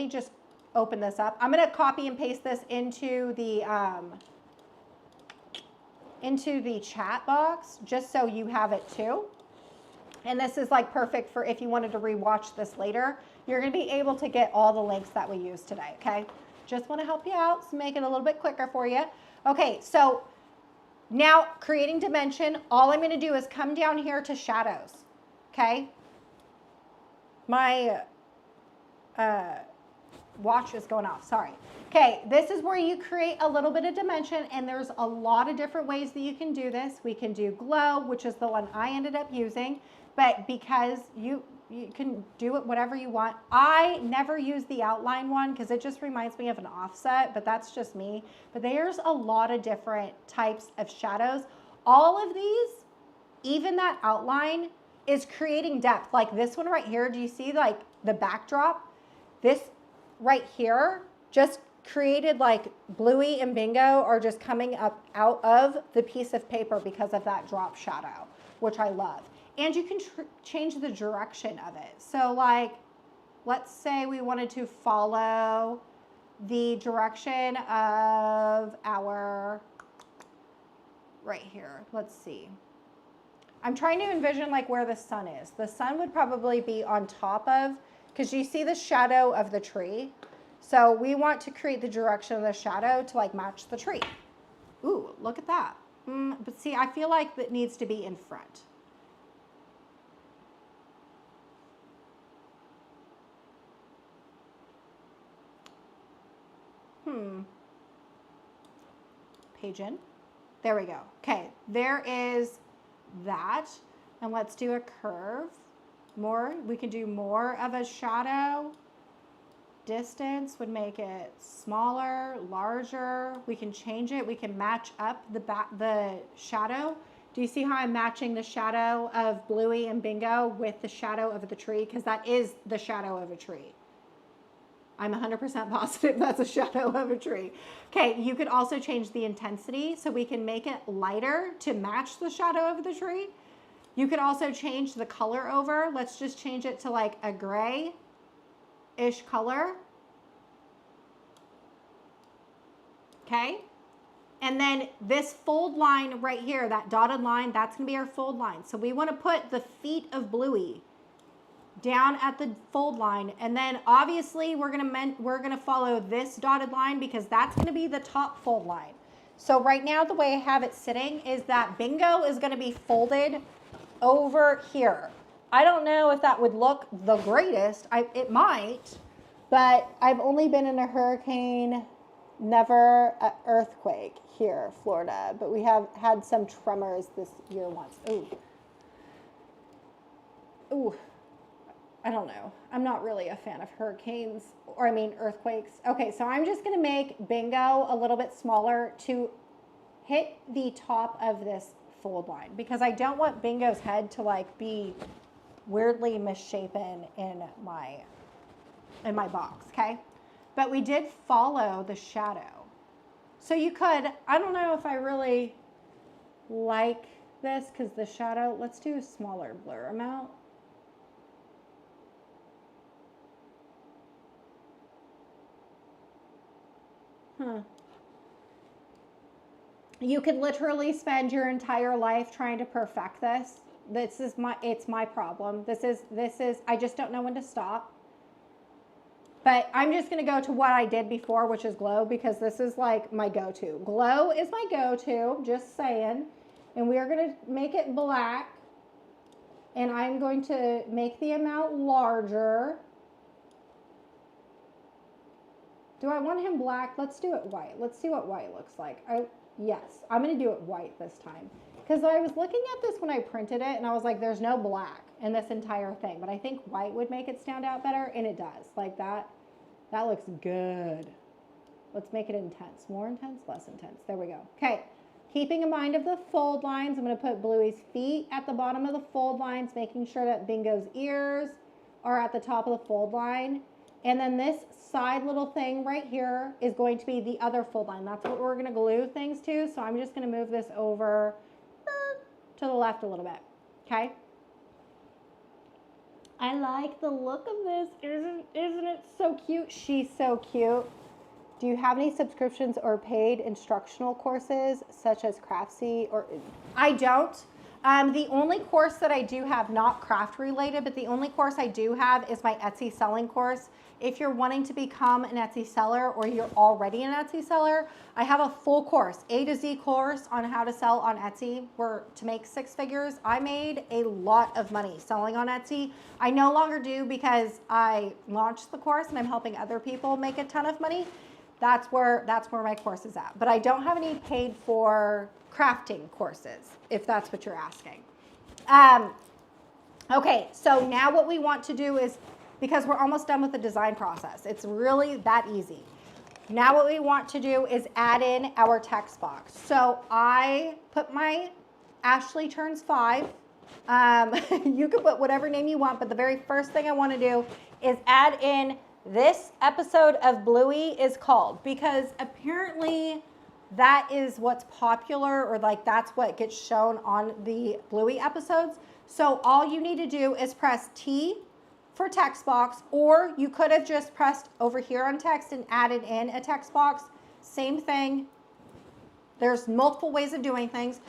just open this up. I'm going to copy and paste this into the chat box just so you have it too. And this is like perfect for if you wanted to rewatch this later. You're going to be able to get all the links that we use today, okay? Just want to help you out, so make it a little bit quicker for you. Okay, so now creating dimension, all I'm going to do is come down here to shadows, okay? My watch is going off, sorry. Okay, this is where you create a little bit of dimension, and there's a lot of different ways that you can do this. We can do glow, which is the one I ended up using, but because you can do it whatever you want. I never use the outline one because it just reminds me of an offset, but that's just me. But there's a lot of different types of shadows. All of these, even that outline, is creating depth. Like this one right here, do you see like the backdrop? This right here just created like Bluey and Bingo are just coming up out of the piece of paper because of that drop shadow, which I love. And you can change the direction of it. So like, let's say we wanted to follow the direction of our, right here, let's see. I'm trying to envision like where the sun is. The sun would probably be on top of, because you see the shadow of the tree. So we want to create the direction of the shadow to like match the tree. Ooh, look at that. But see, I feel like that needs to be in front. Page in. There we go. Okay, there is that. And let's do a curve. More, we can do more of a shadow. Distance would make it smaller, larger. We can change it. We can match up the shadow. Do you see how I'm matching the shadow of Bluey and Bingo with the shadow of the tree? Because that is the shadow of a tree. I'm 100% positive that's a shadow of a tree. Okay, you could also change the intensity so we can make it lighter to match the shadow of the tree. You could also change the color over. Let's just change it to like a gray-ish color. Okay, and then this fold line right here, that dotted line, that's gonna be our fold line. So we wanna put the feet of Bluey down at the fold line, and then obviously we're gonna follow this dotted line because that's gonna be the top fold line. So right now the way I have it sitting is that Bingo is gonna be folded over here. I don't know if that would look the greatest. It might, but I've only been in a hurricane, never an earthquake here, Florida, but we have had some tremors this year once. Ooh. I don't know. I'm not really a fan of hurricanes, or I mean earthquakes. Okay, so I'm just gonna make Bingo a little bit smaller to hit the top of this fold line because I don't want Bingo's head to like be weirdly misshapen in my box, okay? But we did follow the shadow. So you could, I don't know if I really like this because the shadow, let's do a smaller blur amount. You could literally spend your entire life trying to perfect this. It's my problem. This is, I just don't know when to stop. But I'm just gonna go to what I did before, which is glow, because this is like my go-to. Glow is my go-to, just saying. And we are going to make it black. And I'm going to make the amount larger. Do I want him black? Let's do it white. Let's see what white looks like. Yes, I'm going to do it white this time. Because I was looking at this when I printed it, and I was like, there's no black in this entire thing. But I think white would make it stand out better, and it does. Like that. That looks good. Let's make it intense. More intense, less intense. There we go. Okay. Keeping in mind of the fold lines, I'm going to put Bluey's feet at the bottom of the fold lines, making sure that Bingo's ears are at the top of the fold line. And then this side little thing right here is going to be the other fold line. That's what we're going to glue things to. So I'm just going to move this over to the left a little bit. Okay. I like the look of this. Isn't it so cute? She's so cute. Do you have any subscriptions or paid instructional courses such as Craftsy? Or I don't. The only course that I do have, not craft related, but the only course I do have is my Etsy selling course. If you're wanting to become an Etsy seller or you're already an Etsy seller, I have a full course, A to Z course on how to sell on Etsy to make 6 figures. I made a lot of money selling on Etsy. I no longer do because I launched the course and I'm helping other people make a ton of money. That's where my course is at. But I don't have any paid for crafting courses, if that's what you're asking. Okay, so now what we want to do is, because we're almost done with the design process, it's really that easy. Now what we want to do is add in our text box. So I put my Ashley Turns 5. You can put whatever name you want, but the very first thing I want to do is add in this episode of Bluey is called, because apparently that is what's popular, or like that's what gets shown on the Bluey episodes. So all you need to do is press T for text box, or you could have just pressed over here on text and added in a text box. Same thing. There's multiple ways of doing things.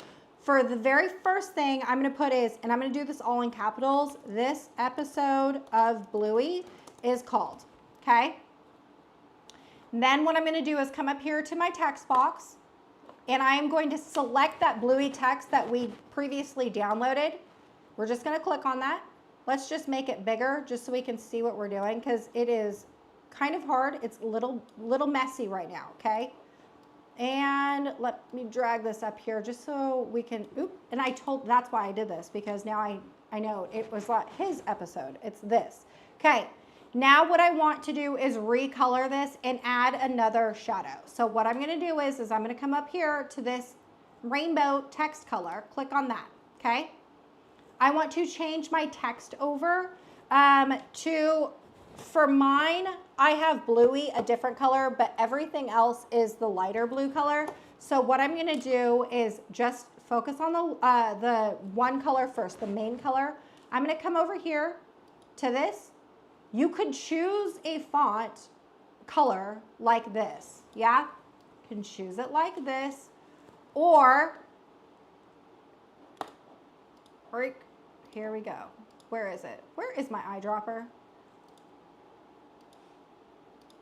For the very first thing I'm going to put is, and I'm going to do this all in capitals, this episode of Bluey is called. Okay. And then what I'm going to do is come up here to my text box, and I am going to select that Bluey text that we previously downloaded. We're just going to click on that. Let's just make it bigger just so we can see what we're doing, because it is kind of hard. It's a little messy right now, okay? And let me drag this up here just so we can, and that's why I did this, because now I know it was not his episode. It's this. Okay. Now what I want to do is recolor this and add another shadow. So what I'm going to do is I'm going to come up here to this rainbow text color. Click on that, okay? I want to change my text over for mine, I have Bluey, a different color, but everything else is the lighter blue color. So what I'm going to do is just focus on the one color first, the main color. I'm going to come over here to this. You could choose a font color like this, yeah? You can choose it like this, or, here we go. Where is it? Where is my eyedropper?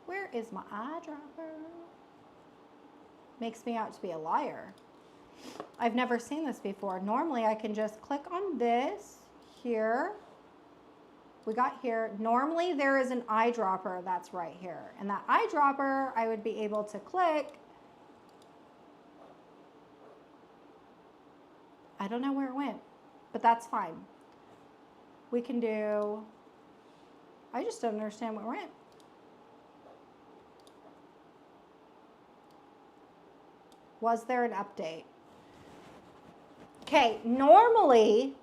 Where is my eyedropper? Makes me out to be a liar. I've never seen this before. Normally I can just click on this here. We got here. Normally there is an eyedropper that's right here. And that eyedropper I would be able to click. I don't know where it went, but that's fine. We can do, I just don't understand where it went. Was there an update? Okay, normally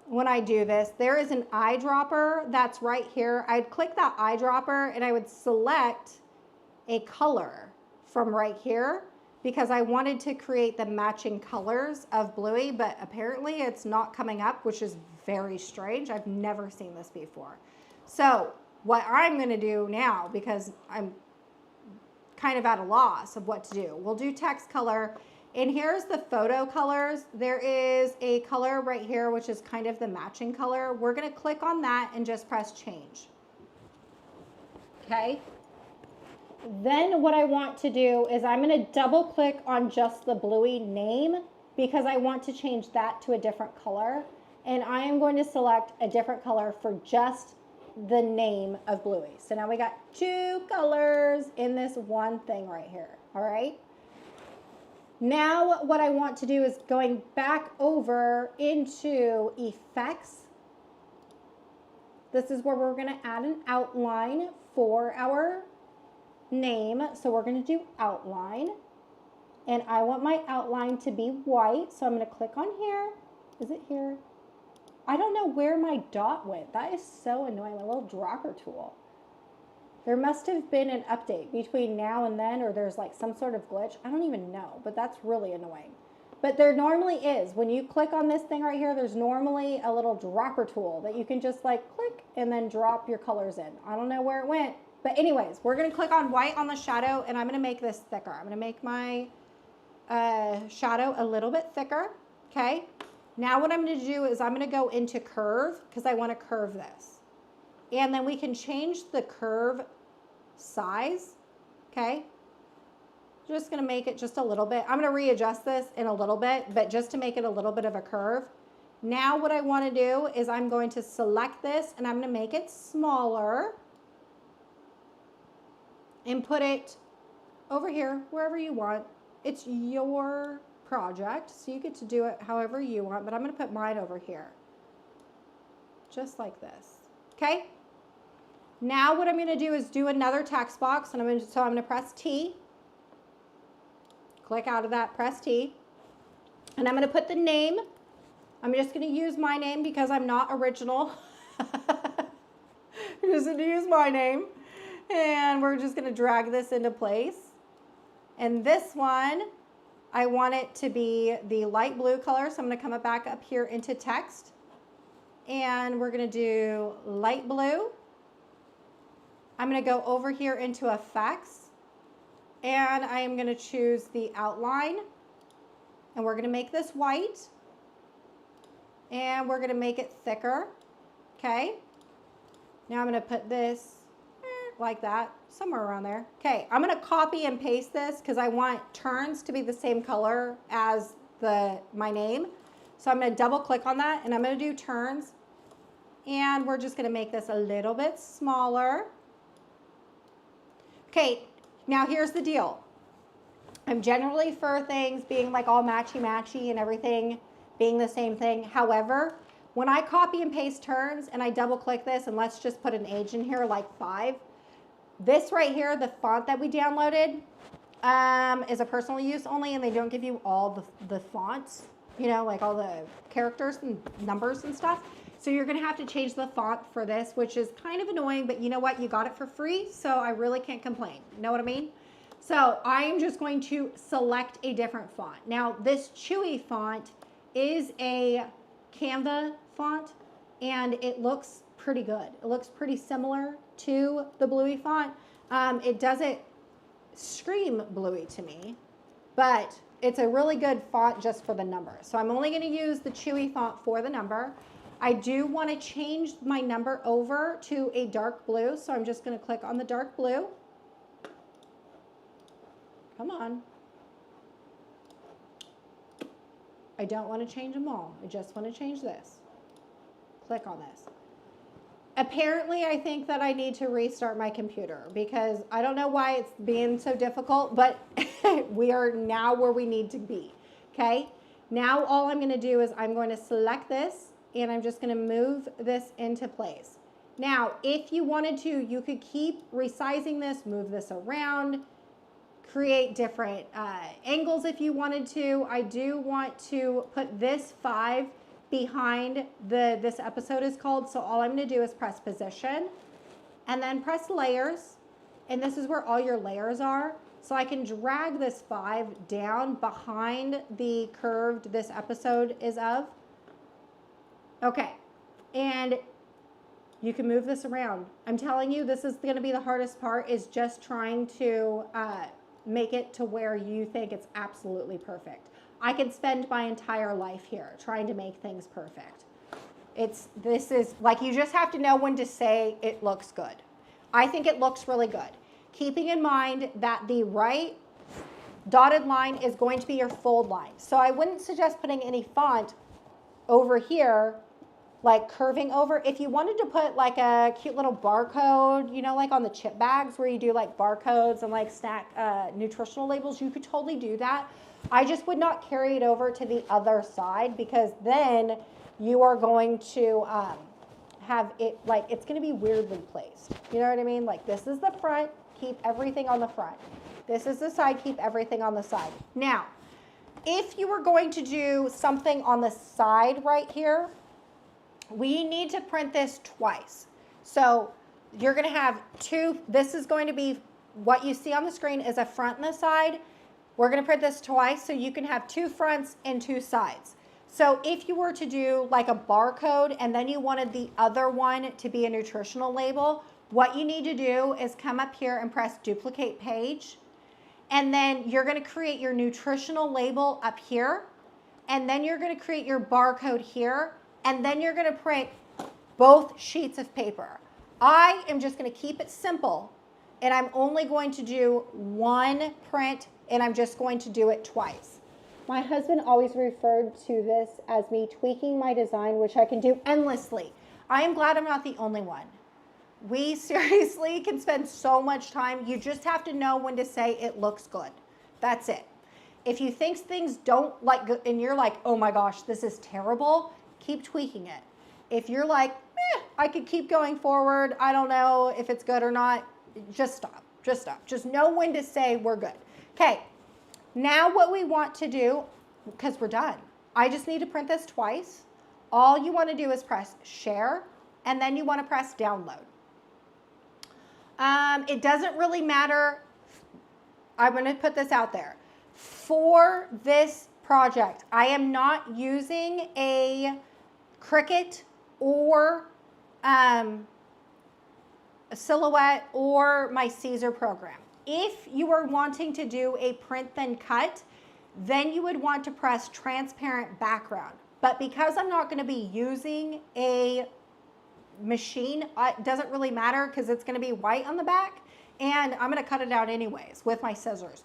when I do this, there is an eyedropper that's right here. I'd click that eyedropper and I would select a color from right here because I wanted to create the matching colors of Bluey, but apparently it's not coming up, which is very strange. I've never seen this before. So what I'm gonna do now, because I'm kind of at a loss of what to do, we'll do text color. And here's the photo colors. There is a color right here, which is kind of the matching color. We're gonna click on that and just press change. Okay. Then what I want to do is I'm gonna double click on just the Bluey name because I want to change that to a different color. And I am going to select a different color for just the name of Bluey. So now we got 2 colors in this one thing right here. All right. Now what I want to do is going back over into effects. This is where we're going to add an outline for our name. So we're going to do outline. And I want my outline to be white. So I'm going to click on here. Is it here? I don't know where my dot went. That is so annoying, my little dropper tool. There must have been an update between now and then, or there's like some sort of glitch. I don't even know, but that's really annoying. But there normally is. When you click on this thing right here, there's normally a little dropper tool that you can just like click and then drop your colors in. I don't know where it went. But anyways, we're going to click on white on the shadow, and I'm going to make this thicker. I'm going to make my shadow a little bit thicker, okay? Now what I'm going to do is I'm going to go into curve because I want to curve this. And then we can change the curve size, okay? Just going to make it just a little bit. I'm going to readjust this in a little bit, but just to make it a little bit of a curve. Now what I want to do is I'm going to select this and I'm going to make it smaller and put it over here, wherever you want. It's your project, so you get to do it however you want, but I'm going to put mine over here, just like this, okay? Now what I'm going to do is do another text box, and I'm going to press T, click out of that, press T, and I'm going to put the name. I'm just going to use my name because I'm not original. I'm just going to use my name, and we're just going to drag this into place. And this one, I want it to be the light blue color, so I'm going to come back up here into text, and we're going to do light blue. I'm going to go over here into effects, and I am going to choose the outline, and we're going to make this white, and we're going to make it thicker, okay? Now I'm going to put this like that, somewhere around there. Okay, I'm going to copy and paste this because I want turns to be the same color as my name. So I'm going to double click on that, and I'm going to do turns, and we're just going to make this a little bit smaller. Okay, now here's the deal. I'm generally for things being like all matchy-matchy and everything being the same thing. However, when I copy and paste turns and I double click this, and let's just put an age in here like 5, this right here, the font that we downloaded, is a personal use only, and they don't give you all the fonts, you know, like all the characters and numbers and stuff. So you're going to have to change the font for this, which is kind of annoying, but you know what? You got it for free, so I really can't complain. Know what I mean? So I am just going to select a different font. Now, this Chewy font is a Canva font, and it looks pretty good. It looks pretty similar to the Bluey font. It doesn't scream Bluey to me, but it's a really good font just for the number. So I'm only going to use the Chewy font for the number. I do want to change my number over to a dark blue, so I'm just going to click on the dark blue. Come on. I don't want to change them all. I just want to change this. Click on this. Apparently, I think that I need to restart my computer because I don't know why it's being so difficult, but we are now where we need to be, okay? Now all I'm going to do is I'm going to select this, and I'm just going to move this into place. Now, if you wanted to, you could keep resizing this, move this around, create different angles if you wanted to. I do want to put this 5 behind this episode is called. So all I'm going to do is press position and then press layers. And this is where all your layers are. So I can drag this 5 down behind the curved this episode is of. Okay. And you can move this around. I'm telling you, this is going to be the hardest part, is just trying to make it to where you think it's absolutely perfect. I could spend my entire life here trying to make things perfect. This is like, you just have to know when to say it looks good. I think it looks really good. Keeping in mind that the right dotted line is going to be your fold line. So I wouldn't suggest putting any font over here, like curving over. If you wanted to put like a cute little barcode, you know, like on the chip bags where you do like barcodes and like snack nutritional labels, you could totally do that. I just would not carry it over to the other side, because then you are going to have it like, it's going to be weirdly placed. You know what I mean? Like, this is the front, keep everything on the front. This is the side, keep everything on the side. Now, if you were going to do something on the side right here, we need to print this twice. So you're going to have two. This is going to be what you see on the screen is a front and a side. We're going to print this twice so you can have two fronts and two sides. So if you were to do like a barcode and then you wanted the other one to be a nutritional label, what you need to do is come up here and press duplicate page. And then you're going to create your nutritional label up here. And then you're going to create your barcode here. And then you're going to print both sheets of paper. I am just going to keep it simple. And I'm only going to do one print, and I'm just going to do it twice. My husband always referred to this as me tweaking my design, which I can do endlessly. I am glad I'm not the only one. We seriously can spend so much time. You just have to know when to say it looks good. That's it. If you think things don't like, and you're like, oh my gosh, this is terrible, keep tweaking it. If you're like, I could keep going forward, I don't know if it's good or not, just stop. Just stop. Just know when to say we're good. Okay, now what we want to do, because we're done, I just need to print this twice. All you want to do is press share, and then you want to press download. It doesn't really matter. I'm going to put this out there. For this project, I am not using a Cricut or a Silhouette or my Caesar program. If you are wanting to do a print then cut, then you would want to press transparent background. But because I'm not going to be using a machine, it doesn't really matter because it's going to be white on the back, and I'm going to cut it out anyways with my scissors.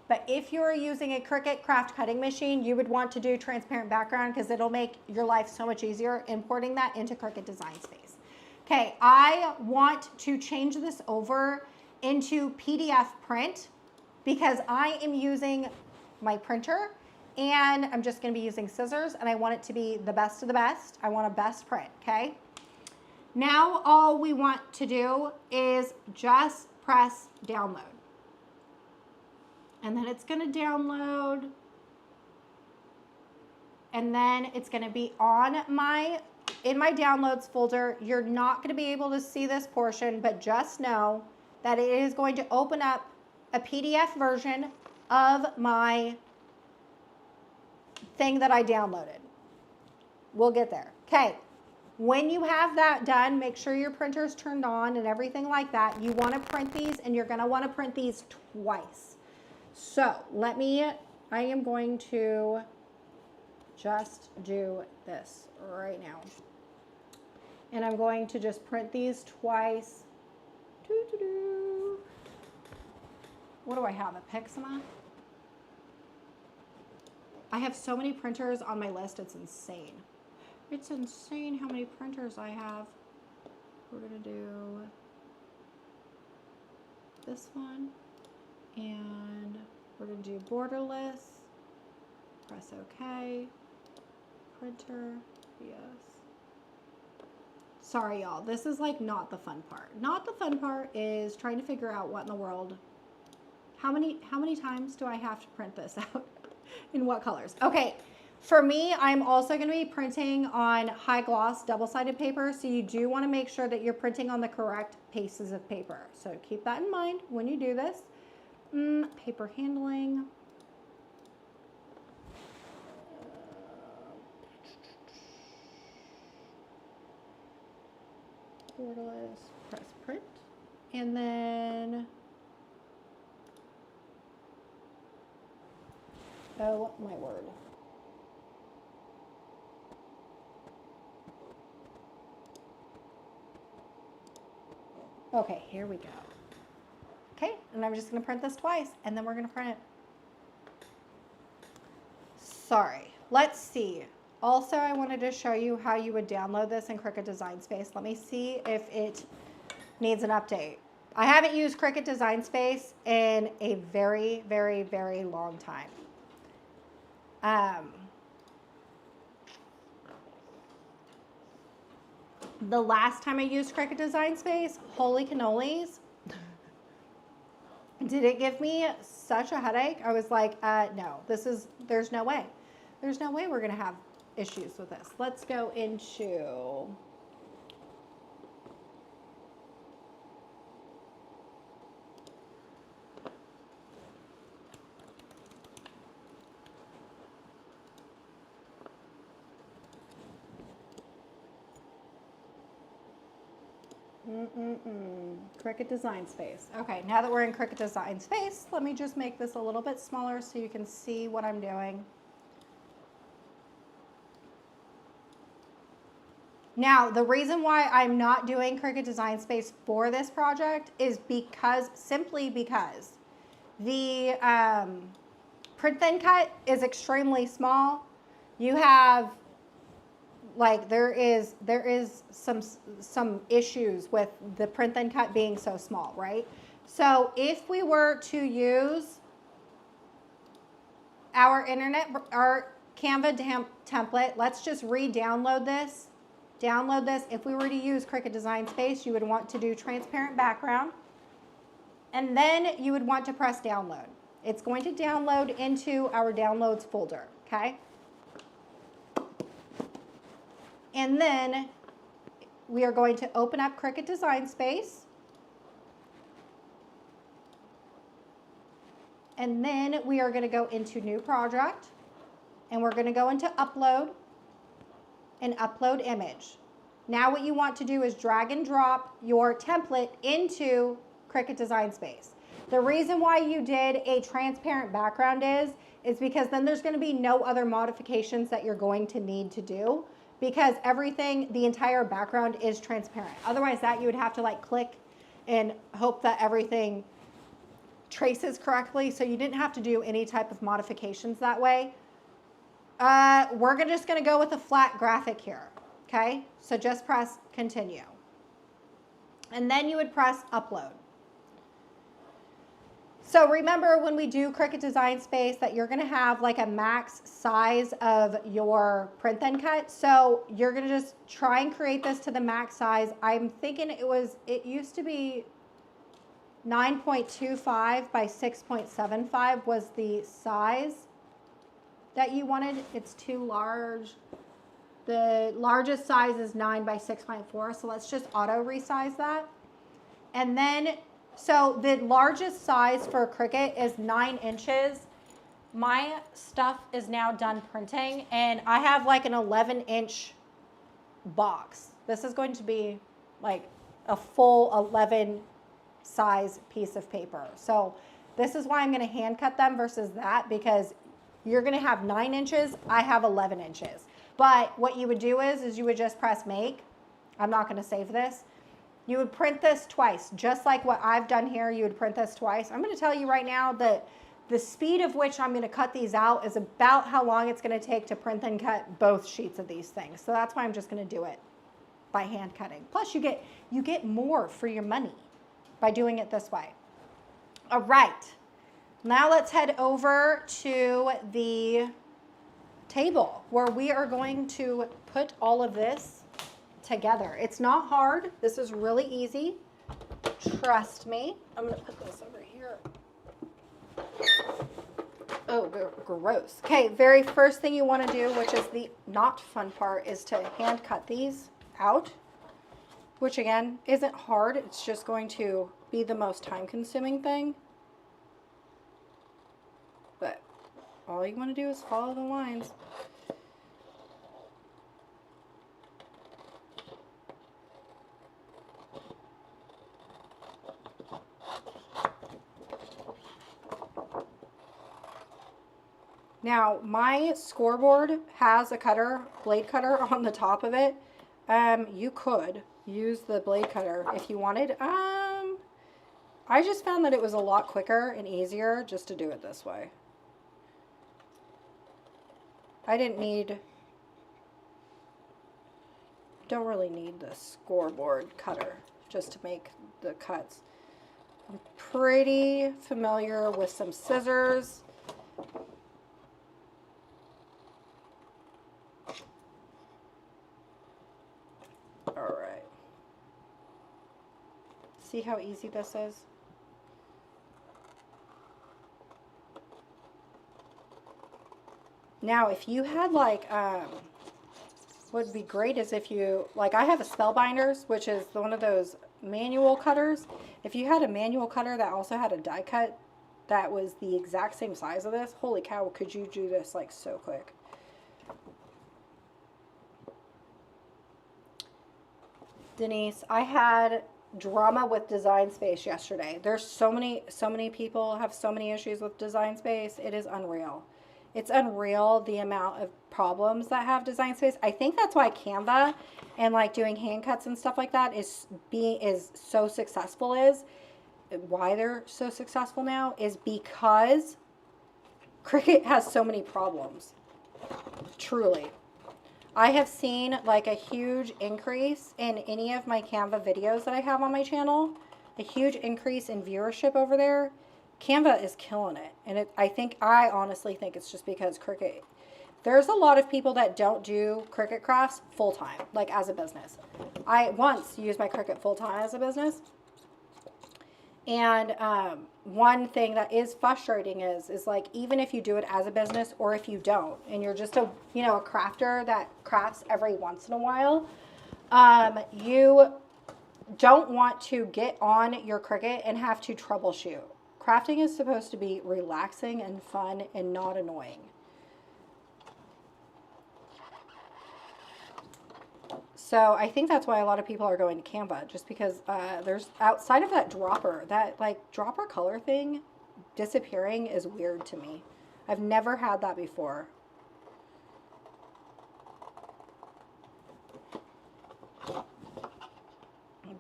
But if you're using a Cricut craft cutting machine, you would want to do transparent background because it'll make your life so much easier importing that into Cricut Design Space. Okay, I want to change this over into PDF print because I am using my printer and I'm just going to be using scissors, and I want it to be the best of the best. I want a best print, okay? Now all we want to do is just press download. And then it's going to download. And then it's going to be on in my downloads folder. You're not going to be able to see this portion, but just know that it is going to open up a PDF version of my thing that I downloaded. We'll get there. Okay. When you have that done, make sure your printer's turned on and everything like that. You want to print these, and you're going to want to print these twice. So I am going to just do this right now. And I'm going to just print these twice. What do I have, a Pixma? I have so many printers on my list, it's insane. It's insane how many printers I have. We're gonna do this one, and we're gonna do borderless, press OK, printer, yes. Sorry y'all, this is like not the fun part. Not the fun part is trying to figure out what in the world, how many times do I have to print this out? In what colors? Okay, for me, I'm also going to be printing on high gloss double-sided paper, so you do want to make sure that you're printing on the correct pieces of paper. So keep that in mind when you do this. Paper handling. Borderless, press print, and then oh my word. Okay, here we go. Okay, and I'm just going to print this twice, and then we're going to print it. Sorry. Let's see. Also, I wanted to show you how you would download this in Cricut Design Space. Let me see if it needs an update. I haven't used Cricut Design Space in a very, very, very long time. The last time I used Cricut Design Space, holy cannolis, did it give me such a headache? I was like, no, there's no way. There's no way we're gonna have issues with this. Let's go into, Cricut Design Space. Okay, now that we're in Cricut Design Space, let me just make this a little bit smaller so you can see what I'm doing. Now, the reason why I'm not doing Cricut Design Space for this project is simply because the print thin cut is extremely small. You have, like, there is some issues with the print thin cut being so small, right? So if we were to use our Canva template, let's just re-download this. Download this. If we were to use Cricut Design Space, you would want to do transparent background, and then you would want to press download. It's going to download into our downloads folder, okay? And then we are going to open up Cricut Design Space. And then we are going to go into new project, and we're going to go into upload and upload image. Now what you want to do is drag and drop your template into Cricut Design Space. The reason why you did a transparent background is because then there's going to be no other modifications that you're going to need to do, because everything, the entire background is transparent. Otherwise that you would have to like click and hope that everything traces correctly, so you didn't have to do any type of modifications that way. We're just going to go with a flat graphic here, okay? So just press continue. And then you would press upload. So remember when we do Cricut Design Space that you're going to have like a max size of your print thin cut. So you're going to just try and create this to the max size. I'm thinking it used to be 9.25 by 6.75 was the size that you wanted. It's too large. The largest size is 9 by 6.4, so let's just auto resize that. And then, so the largest size for Cricut is 9 inches. My stuff is now done printing, and I have like an 11-inch box. This is going to be like a full 11 size piece of paper. So this is why I'm going to hand cut them versus that, because you're going to have 9 inches. I have 11 inches. But what you would do is you would just press make. I'm not going to save this. You would print this twice, just like what I've done here. You would print this twice. I'm going to tell you right now that the speed of which I'm going to cut these out is about how long it's going to take to print and cut both sheets of these things. So that's why I'm just going to do it by hand cutting. Plus you get more for your money by doing it this way. All right. Now let's head over to the table where we are going to put all of this together. It's not hard. This is really easy. Trust me. I'm going to put this over here. Oh, gross. Okay, very first thing you want to do, which is the not fun part, is to hand cut these out, which again isn't hard. It's just going to be the most time-consuming thing. But all you want to do is follow the lines. Now, my scoreboard has a cutter, blade cutter on the top of it. You could use the blade cutter if you wanted. I just found that it was a lot quicker and easier just to do it this way. don't really need the scoreboard cutter just to make the cuts. I'm pretty familiar with some scissors. All right. See how easy this is? Now, if you had like, what would be great is if you, like I have a Spellbinders, which is one of those manual cutters. If you had a manual cutter that also had a die cut that was the exact same size of this, holy cow, could you do this like so quick? Denise, I had drama with Design Space yesterday. There's so many people have so many issues with Design Space. It is unreal. It's unreal the amount of problems that have Design Space. I think that's why Canva and like doing hand cuts and stuff like that is so successful. Why they're so successful now is because Cricut has so many problems. Truly. I have seen like a huge increase in any of my Canva videos that I have on my channel. A huge increase in viewership over there. Canva is killing it. And I honestly think it's just because Cricut. There's a lot of people that don't do Cricut crafts full-time, like as a business. I once used my Cricut full-time as a business. And one thing that is frustrating is like, even if you do it as a business or if you don't, and you're just a crafter that crafts every once in a while, you don't want to get on your Cricut and have to troubleshoot. Crafting is supposed to be relaxing and fun and not annoying. So I think that's why a lot of people are going to Canva, just because there's outside of that dropper color thing disappearing is weird to me. I've never had that before.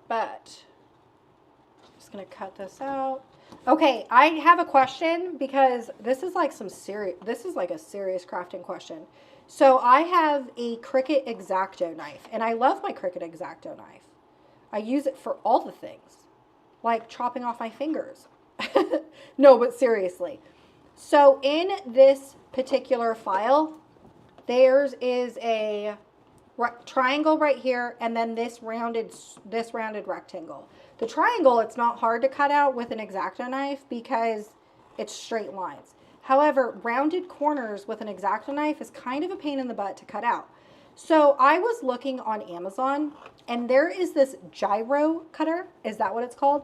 But I'm just going to cut this out. Okay, I have a question because this is like a serious crafting question. So I have a Cricut X-Acto knife, and I love my Cricut X-Acto knife. I use it for all the things, like chopping off my fingers. No, but seriously. So in this particular file, theirs is a triangle right here, and then this rounded rectangle. The triangle, it's not hard to cut out with an X-Acto knife because it's straight lines. However, rounded corners with an X-Acto knife is kind of a pain in the butt to cut out. So I was looking on Amazon, and there is this gyro cutter. Is that what it's called?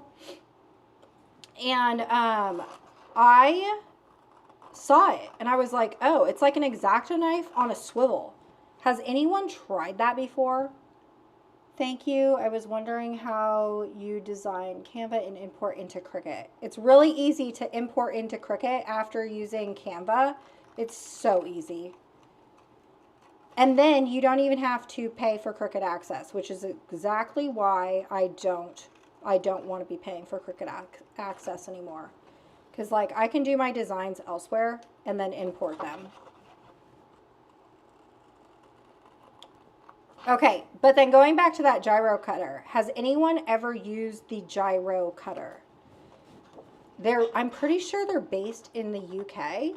And I saw it, and I was like, oh, it's like an X-Acto knife on a swivel. Has anyone tried that before? Thank you. I was wondering how you design Canva and import into Cricut. It's really easy to import into Cricut after using Canva. It's so easy. And then you don't even have to pay for Cricut Access, which is exactly why I don't want to be paying for Cricut Access anymore. Because like I can do my designs elsewhere and then import them. Okay, but then going back to that gyro cutter, has anyone ever used the gyro cutter? I'm pretty sure they're based in the UK,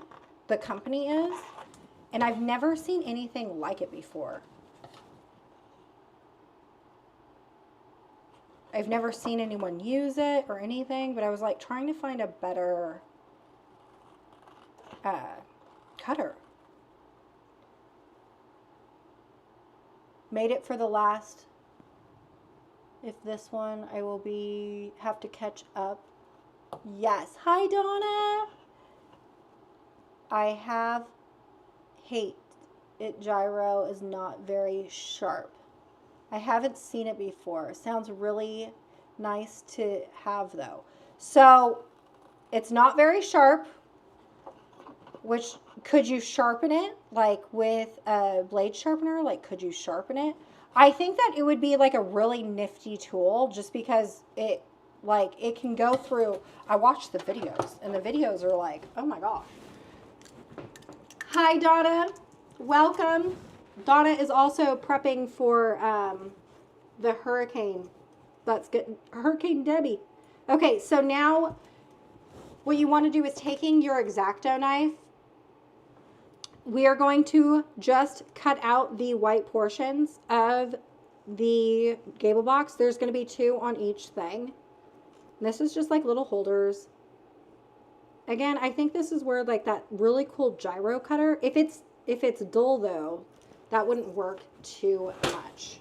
the company is, and I've never seen anything like it before. I've never seen anyone use it or anything, but I was like trying to find a better cutter. Made it for the last. If this one, I will have to catch up. Yes. Hi, Donna. I hate it. Gyro is not very sharp. I haven't seen it before. It sounds really nice to have though. So it's not very sharp. Which, could you sharpen it like with a blade sharpener? Like, could you sharpen it? I think that it would be like a really nifty tool just because it can go through. I watched the videos and the videos are like, oh my gosh. Hi, Donna. Welcome. Donna is also prepping for the hurricane. That's good. Hurricane Debbie. Okay, so now what you want to do is taking your X-Acto knife. We are going to just cut out the white portions of the Gable box. There's going to be 2 on each thing. This is just like little holders. Again, I think this is where like that really cool gyro cutter. If it's dull though, that wouldn't work too much.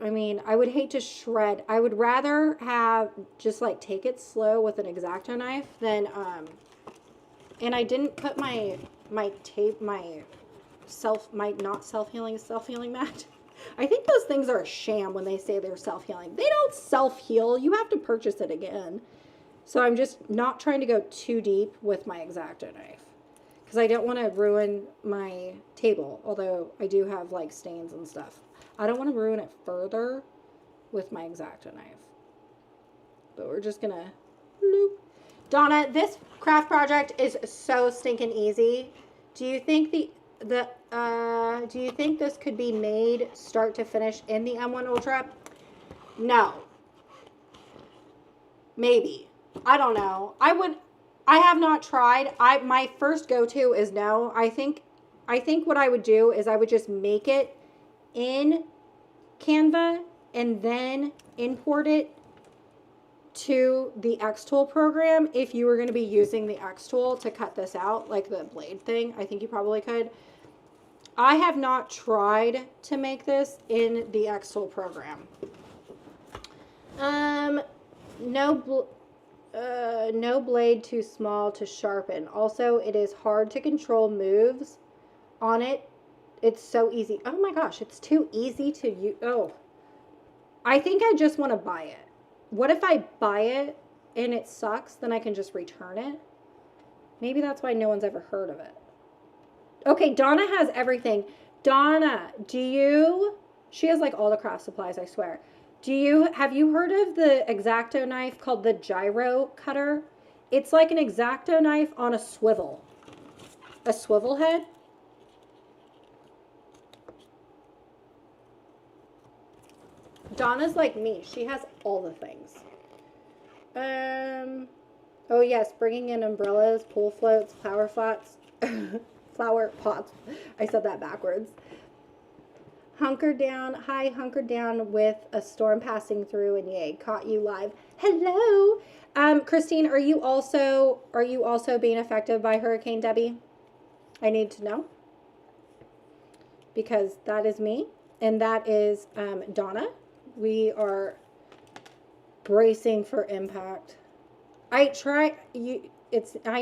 I mean, I would hate to shred. I would rather have just like take it slow with an X-Acto knife than and I didn't put my not self-healing mat. I think those things are a sham when they say they're self-healing. They don't self-heal. You have to purchase it again. So I'm just not trying to go too deep with my X-Acto knife because I don't want to ruin my table, although I do have like stains and stuff. I don't want to ruin it further with my X-Acto knife. But we're just gonna loop. Donna, this craft project is so stinking easy. Do you think do you think this could be made start to finish in the M1 Ultra? No. Maybe. I don't know. I have not tried. My first go-to is no. I think what I would do is I would just make it in Canva and then import it to the X-Tool program. If you were going to be using the X-Tool to cut this out, like the blade thing, I think you probably could. I have not tried to make this in the X-Tool program. No blade too small to sharpen. Also, it is hard to control moves on it. It's so easy. Oh my gosh, it's too easy to use. Oh, I think I just want to buy it. What if I buy it and it sucks? Then I can just return it. Maybe that's why no one's ever heard of it. Okay, Donna has everything. Donna, she has like all the craft supplies, I swear. Have you heard of the X-Acto knife called the gyro cutter? It's like an X-Acto knife on a swivel head. Donna's like me. She has all the things. Oh yes, bringing in umbrellas, pool floats, flower pots. Flower pots. I said that backwards. Hunkered down, hunkered down with a storm passing through, and yay, caught you live. Hello, Christine. Are you also being affected by Hurricane Debbie? I need to know because that is me, and that is Donna. We are bracing for impact. I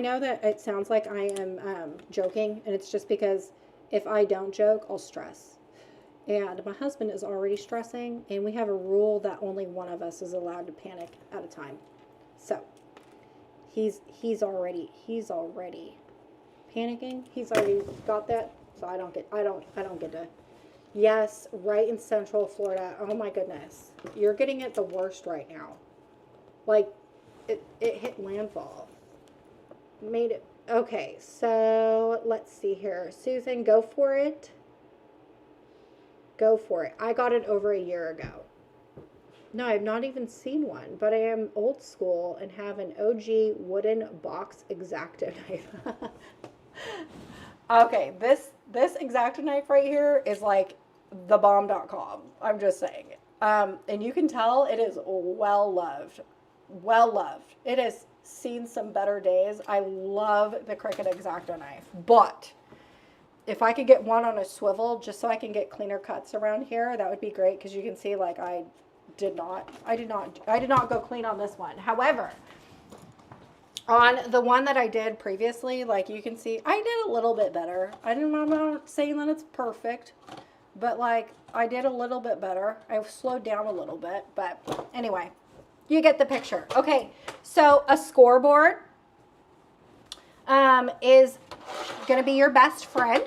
know that it sounds like I am joking, and it's just because if I don't joke, I'll stress. And my husband is already stressing, and we have a rule that only one of us is allowed to panic at a time. So he's already panicking. He's already got that. So I don't get to. Yes, right in Central Florida. Oh my goodness. You're getting it the worst right now. Like it hit landfall. Made it. Okay, so let's see here. Susan, go for it. Go for it. I got it over a year ago. No, I've not even seen one, but I am old school and have an OG wooden box X-Acto knife. Okay, this X-Acto knife right here is like the bomb.com. I'm just saying. And you can tell it is well loved. Well loved. It has seen some better days. I love the Cricut X-Acto knife, but if I could get one on a swivel just so I can get cleaner cuts around here, that would be great, because you can see like I did not go clean on this one. However, on the one that I did previously, like you can see, I did a little bit better. I'm not saying that it's perfect, but like I did a little bit better. I've slowed down a little bit, but anyway, you get the picture. Okay, so a scoreboard is going to be your best friend.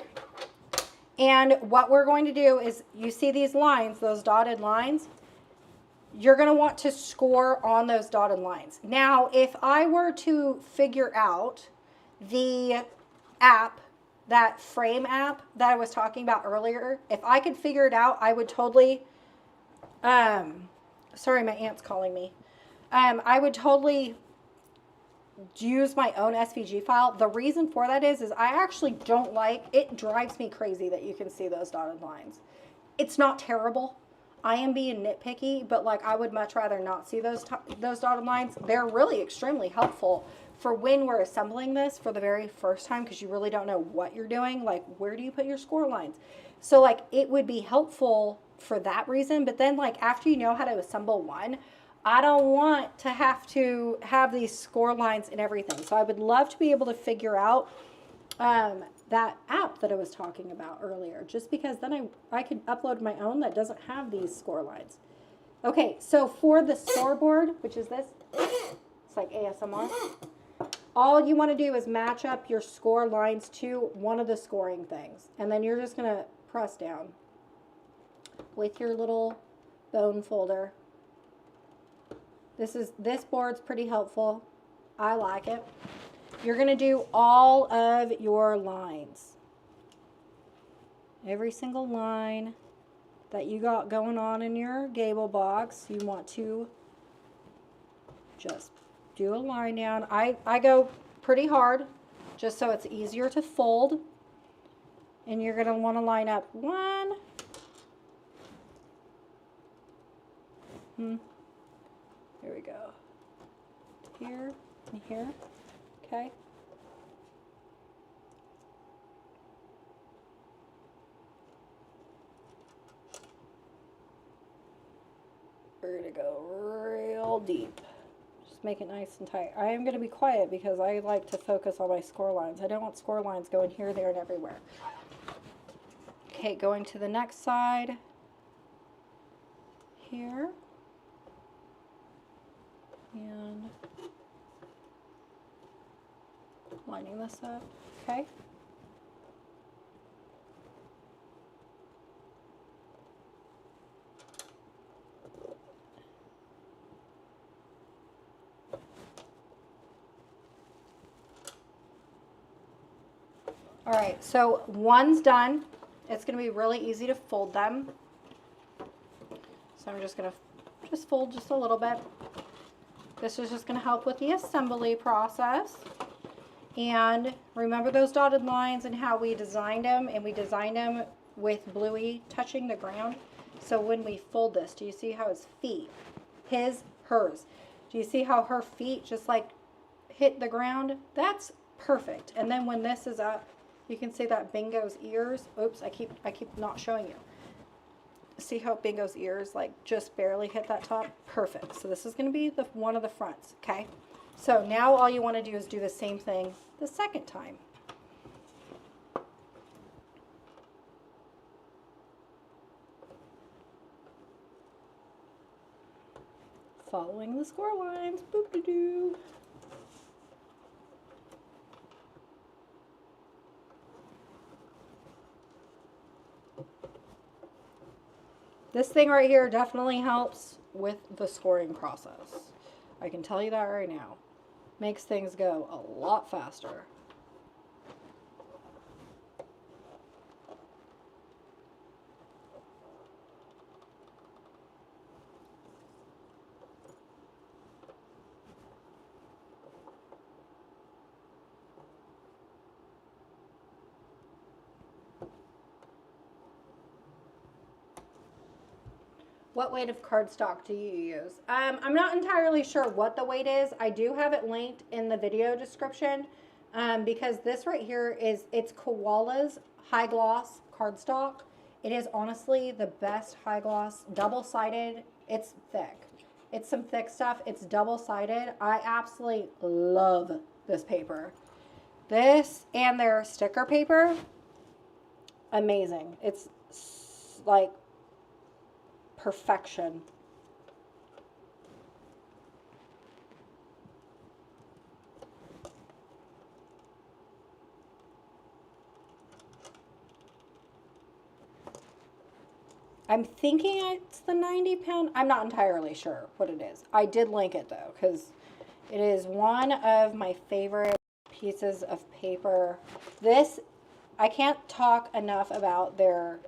And what we're going to do is, you see these lines, those dotted lines, you're going to want to score on those dotted lines. Now, if I were to figure out the app that frame app that I was talking about earlier, if I could figure it out, I would totally, sorry, my aunt's calling me. I would totally use my own SVG file. The reason for that is I actually don't like, it drives me crazy that you can see those dotted lines. It's not terrible. I am being nitpicky, but like I would much rather not see those dotted lines. They're really extremely helpful for when we're assembling this for the very first time, because you really don't know what you're doing. Like, where do you put your score lines? So like it would be helpful for that reason. But then like after you know how to assemble one, I don't want to have these score lines and everything. So I would love to be able to figure out that app that I was talking about earlier, just because then I could upload my own that doesn't have these score lines. Okay, so for the scoreboard, which is this, it's like ASMR, all you want to do is match up your score lines to one of the scoring things. And then you're just going to press down with your little bone folder. This board's pretty helpful. I like it. You're going to do all of your lines. Every single line that you got going on in your Gable box, you want to just do a line down. I go pretty hard just so it's easier to fold. And you're going to want to line up one. Here we go. Here and here. Okay. We're going to go real deep. Just make it nice and tight. I am going to be quiet because I like to focus on my score lines. I don't want score lines going here, there, and everywhere. Okay, going to the next side. Here. And lining this up, okay? All right, so one's done. It's going to be really easy to fold them. So I'm just going to fold just a little bit. This is just going to help with the assembly process. And remember those dotted lines and how we designed them, and we designed them with Bluey touching the ground. So when we fold this, do you see how his feet, hers, do you see how her feet just like hit the ground? That's perfect. And then when this is up, you can see that Bingo's ears, oops, I keep not showing you. See how Bingo's ears like just barely hit that top? Perfect. So this is going to be one of the fronts, okay? So now all you want to do is do the same thing the second time. Following the score lines. Boop-de-doo. This thing right here definitely helps with the scoring process. I can tell you that right now. Makes things go a lot faster. What weight of cardstock do you use? I'm not entirely sure what the weight is. I do have it linked in the video description because this right here it's Koala's high gloss cardstock. It is honestly the best high gloss, double-sided. It's thick. It's some thick stuff. It's double-sided. I absolutely love this paper. This and their sticker paper, amazing. It's like perfection. I'm thinking it's the 90-pound. I'm not entirely sure what it is. I did link it though, because it is one of my favorite pieces of paper. This I can't talk enough about their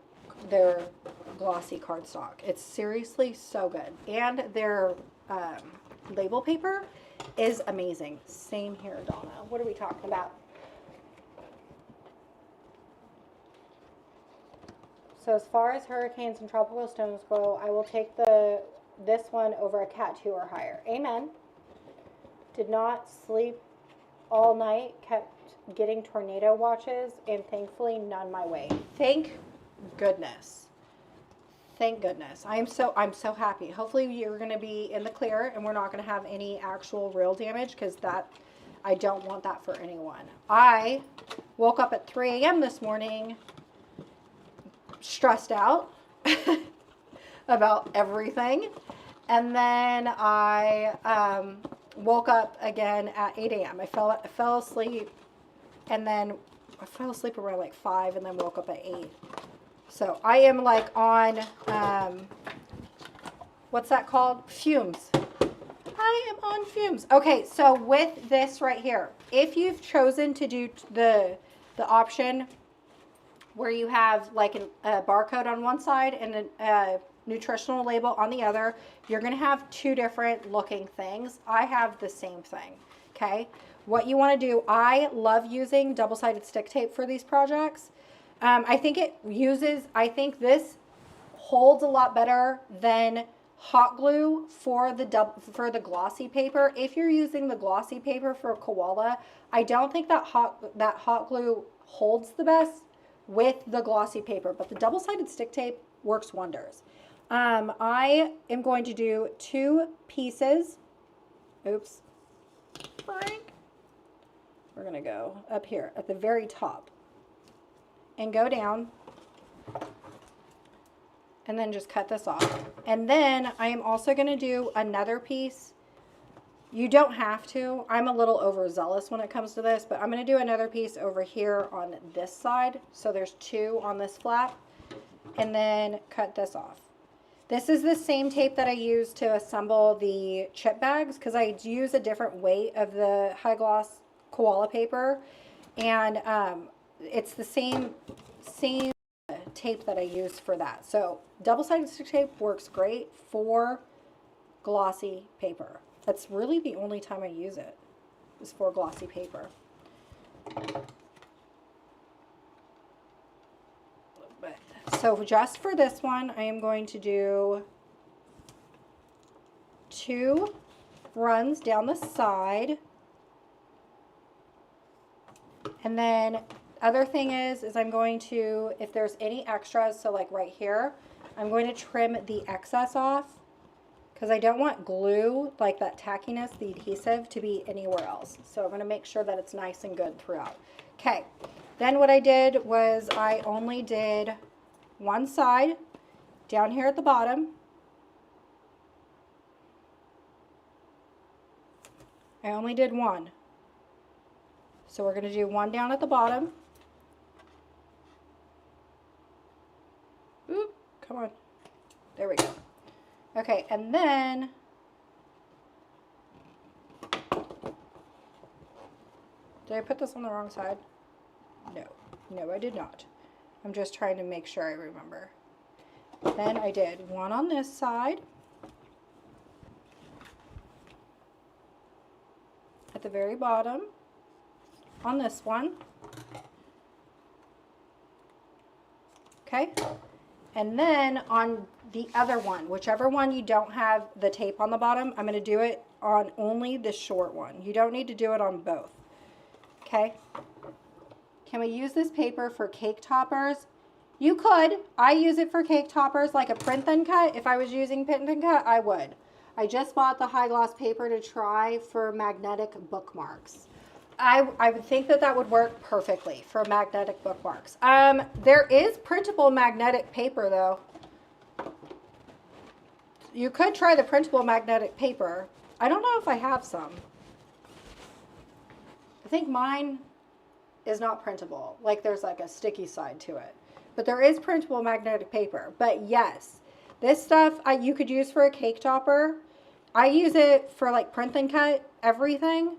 glossy cardstock. It's seriously so good. And their label paper is amazing. Same here, Donna. What are we talking about? So as far as hurricanes and tropical storms go, I will take this one over a Cat 2 or higher. Amen. Did not sleep all night, kept getting tornado watches, and thankfully none my way. Thank goodness. Thank goodness. I'm so happy. Hopefully you're going to be in the clear and we're not going to have any actual real damage, because I don't want that for anyone. I woke up at 3 a.m. this morning stressed out about everything, and then I woke up again at 8 a.m. I fell asleep, and then I fell asleep around like 5 and then woke up at 8. So I am like on, what's that called? Fumes. I am on fumes. Okay, so with this right here, if you've chosen to do the option where you have like a barcode on one side and a nutritional label on the other, you're going to have two different looking things. I have the same thing. Okay, what you want to do, I love using double-sided stick tape for these projects. I think this holds a lot better than hot glue for the glossy paper. If you're using the glossy paper for koala, I don't think that hot glue holds the best with the glossy paper, but the double-sided stick tape works wonders. I am going to do 2 pieces. Oops. We're going to go up here at the very top and go down and then just cut this off. And then I am also going to do another piece. You don't have to. I'm a little overzealous when it comes to this, but I'm going to do another piece over here on this side. So there's 2 on this flap, and then cut this off. This is the same tape that I use to assemble the chip bags, because I use a different weight of the high gloss koala paper, and it's the same tape that I use for that. So double-sided stick tape works great for glossy paper. That's really the only time I use it, is for glossy paper. So just for this one, I am going to do 2 runs down the side. And then other thing is I'm going to, if there's any extras, so like right here, I'm going to trim the excess off, because I don't want glue, like that tackiness, the adhesive, to be anywhere else. So I'm going to make sure that it's nice and good throughout. Okay, then what I did was I only did one side down here at the bottom. I only did one. So we're going to do one down at the bottom. Oop, come on. There we go. Okay, and then did I put this on the wrong side? No, I did not. I'm just trying to make sure I remember. Then I did one on this side at the very bottom on this one. Okay, and then on the other one, whichever one you don't have the tape on the bottom, I'm going to do it on only the short one. You don't need to do it on both. Okay. Can we use this paper for cake toppers? You could. I use it for cake toppers, like a print then cut. If I was using print then cut, I would. I just bought the high gloss paper to try for magnetic bookmarks. I would think that would work perfectly for magnetic bookmarks. There is printable magnetic paper though. You could try the printable magnetic paper. I don't know if I have some. I think mine is not printable. Like there's like a sticky side to it. But there is printable magnetic paper. But yes, this stuff you could use for a cake topper. I use it for like print and cut everything.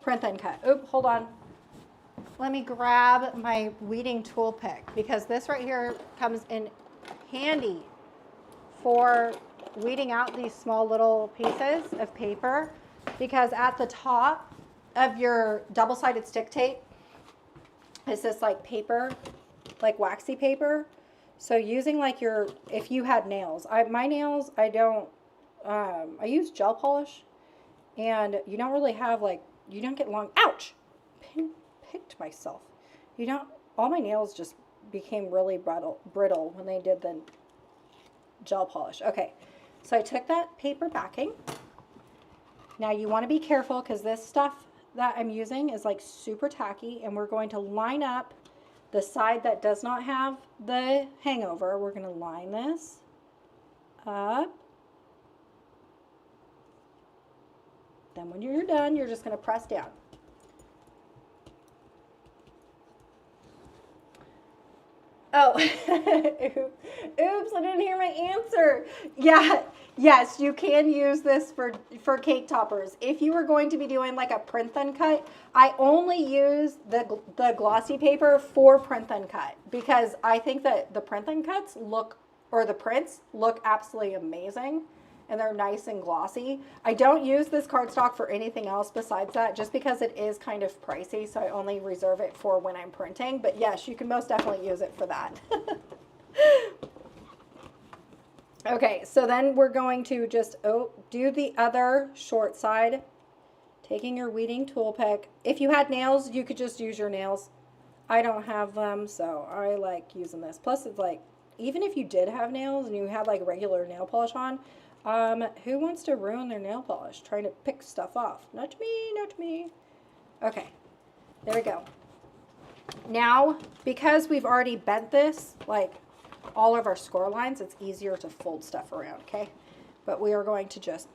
Print and cut. Oop, hold on. let me grab my weeding tool pick, because this right here comes in handy for weeding out these small little pieces of paper, because at the top of your double-sided stick tape is this like paper, like waxy paper. So using like your, if you had nails, my nails, I don't, I use gel polish, and you don't really have like, you don't get long, ouch, picked myself. You don't, all my nails just became really brittle when they did the gel polish. Okay, so I took that paper backing. Now you want to be careful, because this stuff that I'm using is like super tacky, and we're going to line up the side that does not have the hangover. We're going to line this up. Then when you're done, you're just going to press down. Oh, oops, I didn't hear my answer. Yeah, yes, you can use this for cake toppers. If you were going to be doing like a print then cut, I only use the glossy paper for print then cut, because I think that the print then cuts look, or the prints look absolutely amazing, and they're nice and glossy. I don't use this cardstock for anything else besides that, just because it is kind of pricey, so I only reserve it for when I'm printing. But yes, you can most definitely use it for that. Okay, so then we're going to just do the other short side, taking your weeding tool pick. If you had nails, you could just use your nails. I don't have them, so I like using this. Plus, it's like, even if you did have nails and you had like regular nail polish on, who wants to ruin their nail polish trying to pick stuff off? Not me, not me. Okay, there we go. Now, because we've already bent this, like all of our score lines, it's easier to fold stuff around, okay? But we are going to just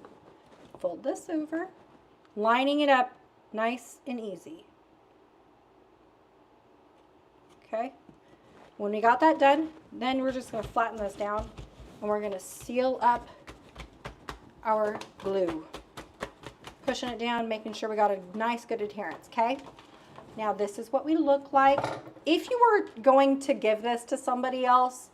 fold this over, lining it up nice and easy. Okay? When we got that done, then we're just going to flatten this down, and we're going to seal up our glue. Pushing it down, making sure we got a nice good adherence, okay? Now this is what we look like. If you were going to give this to somebody else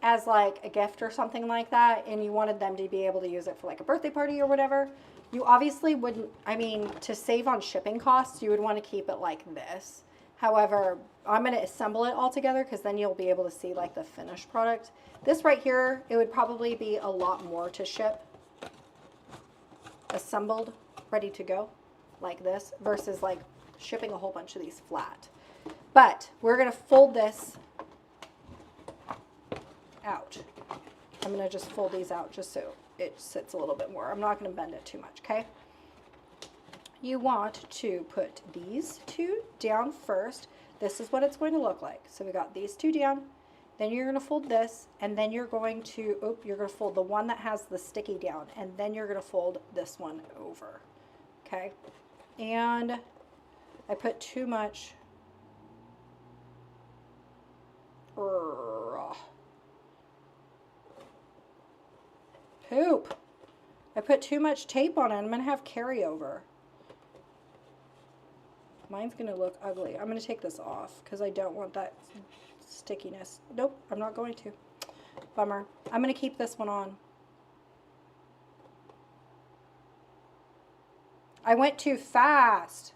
as like a gift or something like that, and you wanted them to be able to use it for like a birthday party or whatever, you obviously wouldn't, I mean, to save on shipping costs, you would want to keep it like this. However, I'm going to assemble it all together, because then you'll be able to see like the finished product. This right here, it would probably be a lot more to ship assembled, ready to go, like this, versus like shipping a whole bunch of these flat. But we're going to fold this out. I'm going to just fold these out just so it sits a little bit more. I'm not going to bend it too much, okay? You want to put these two down first. This is what it's going to look like. So we got these two down. Then you're going to fold this, and then you're going to, you're going to fold the one that has the sticky down, and then you're going to fold this one over, okay? And I put too much, poop. I put too much tape on it. I'm going to have carryover. Mine's going to look ugly. I'm going to take this off, because I don't want that stickiness. Nope, I'm not going to. Bummer. I'm going to keep this one on. I went too fast.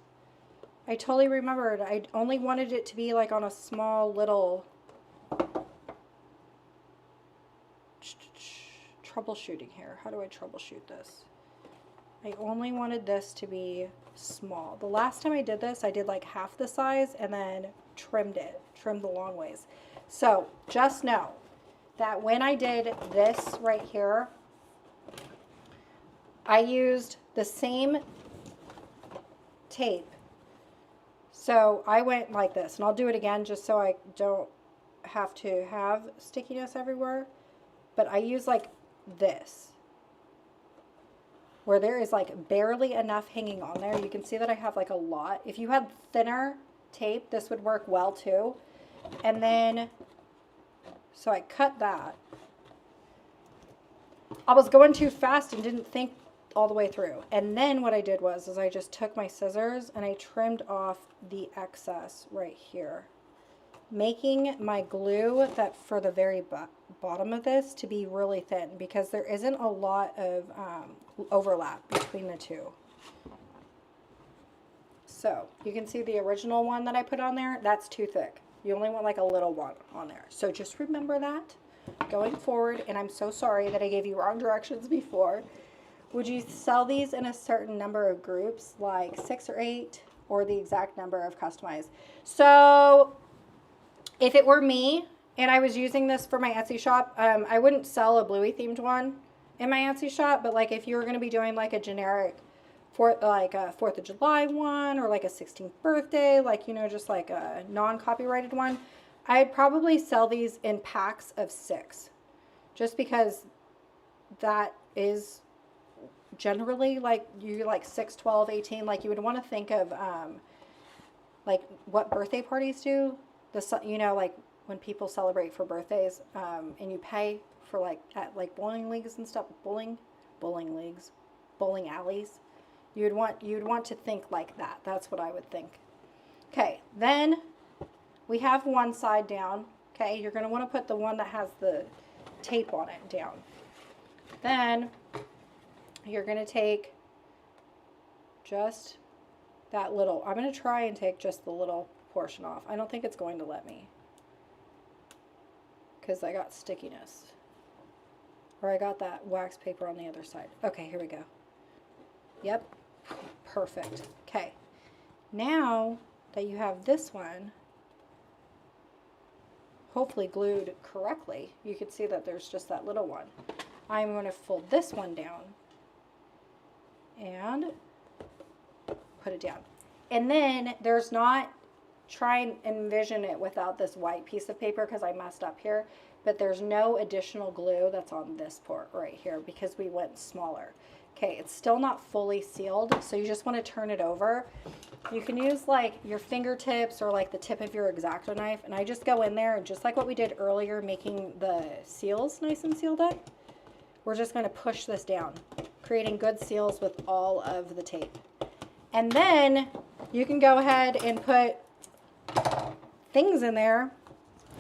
I totally remembered. I only wanted it to be like on a small little troubleshooting here. How do I troubleshoot this? I only wanted this to be small. The last time I did this, I did like half the size and then trimmed the long ways. So just know that when I did this right here, I used the same tape. So I went like this, and I'll do it again just so I don't have to have stickiness everywhere. But I use like this, where there is like barely enough hanging on there. You can see that I have like a lot. If you had thinner tape, this would work well too. And then, so I cut that. I was going too fast and didn't think all the way through. And then what I did was I just took my scissors and I trimmed off the excess right here, making my glue that for the very bottom of this to be really thin, because there isn't a lot of overlap between the two. So you can see the original one that I put on there, that's too thick. You only want like a little one on there. So just remember that going forward. And I'm so sorry that I gave you wrong directions before. Would you sell these in a certain number of groups, like 6 or 8, or the exact number of customized? So if it were me and I was using this for my Etsy shop, I wouldn't sell a bluey themed one in my Etsy shop. But like if you were going to be doing like a generic like a 4th of July one, or like a 16th birthday, like, you know, just like a non-copyrighted one, I'd probably sell these in packs of 6, just because that is generally like you like 6, 12, 18. Like you would want to think of like what birthday parties do, you know, like when people celebrate for birthdays, and you pay for like at like bowling leagues and stuff, bowling leagues, bowling alleys. You'd want to think like that. That's what I would think. Okay, then we have one side down. Okay, you're going to want to put the one that has the tape on it down. Then you're going to take just that little. I'm going to try and take just the little portion off. I don't think it's going to let me, because I got stickiness. Or I got that wax paper on the other side. Okay, here we go. Yep. Perfect. Okay. Now that you have this one hopefully glued correctly, you can see that there's just that little one. I'm going to fold this one down and put it down. And then there's not, try and envision it without this white piece of paper because I messed up here, but there's no additional glue that's on this part right here because we went smaller. Okay, it's still not fully sealed, so you just want to turn it over. You can use like your fingertips or like the tip of your X-Acto knife, and I just go in there and just like what we did earlier, making the seals nice and sealed up, we're just going to push this down, creating good seals with all of the tape. And then you can go ahead and put things in there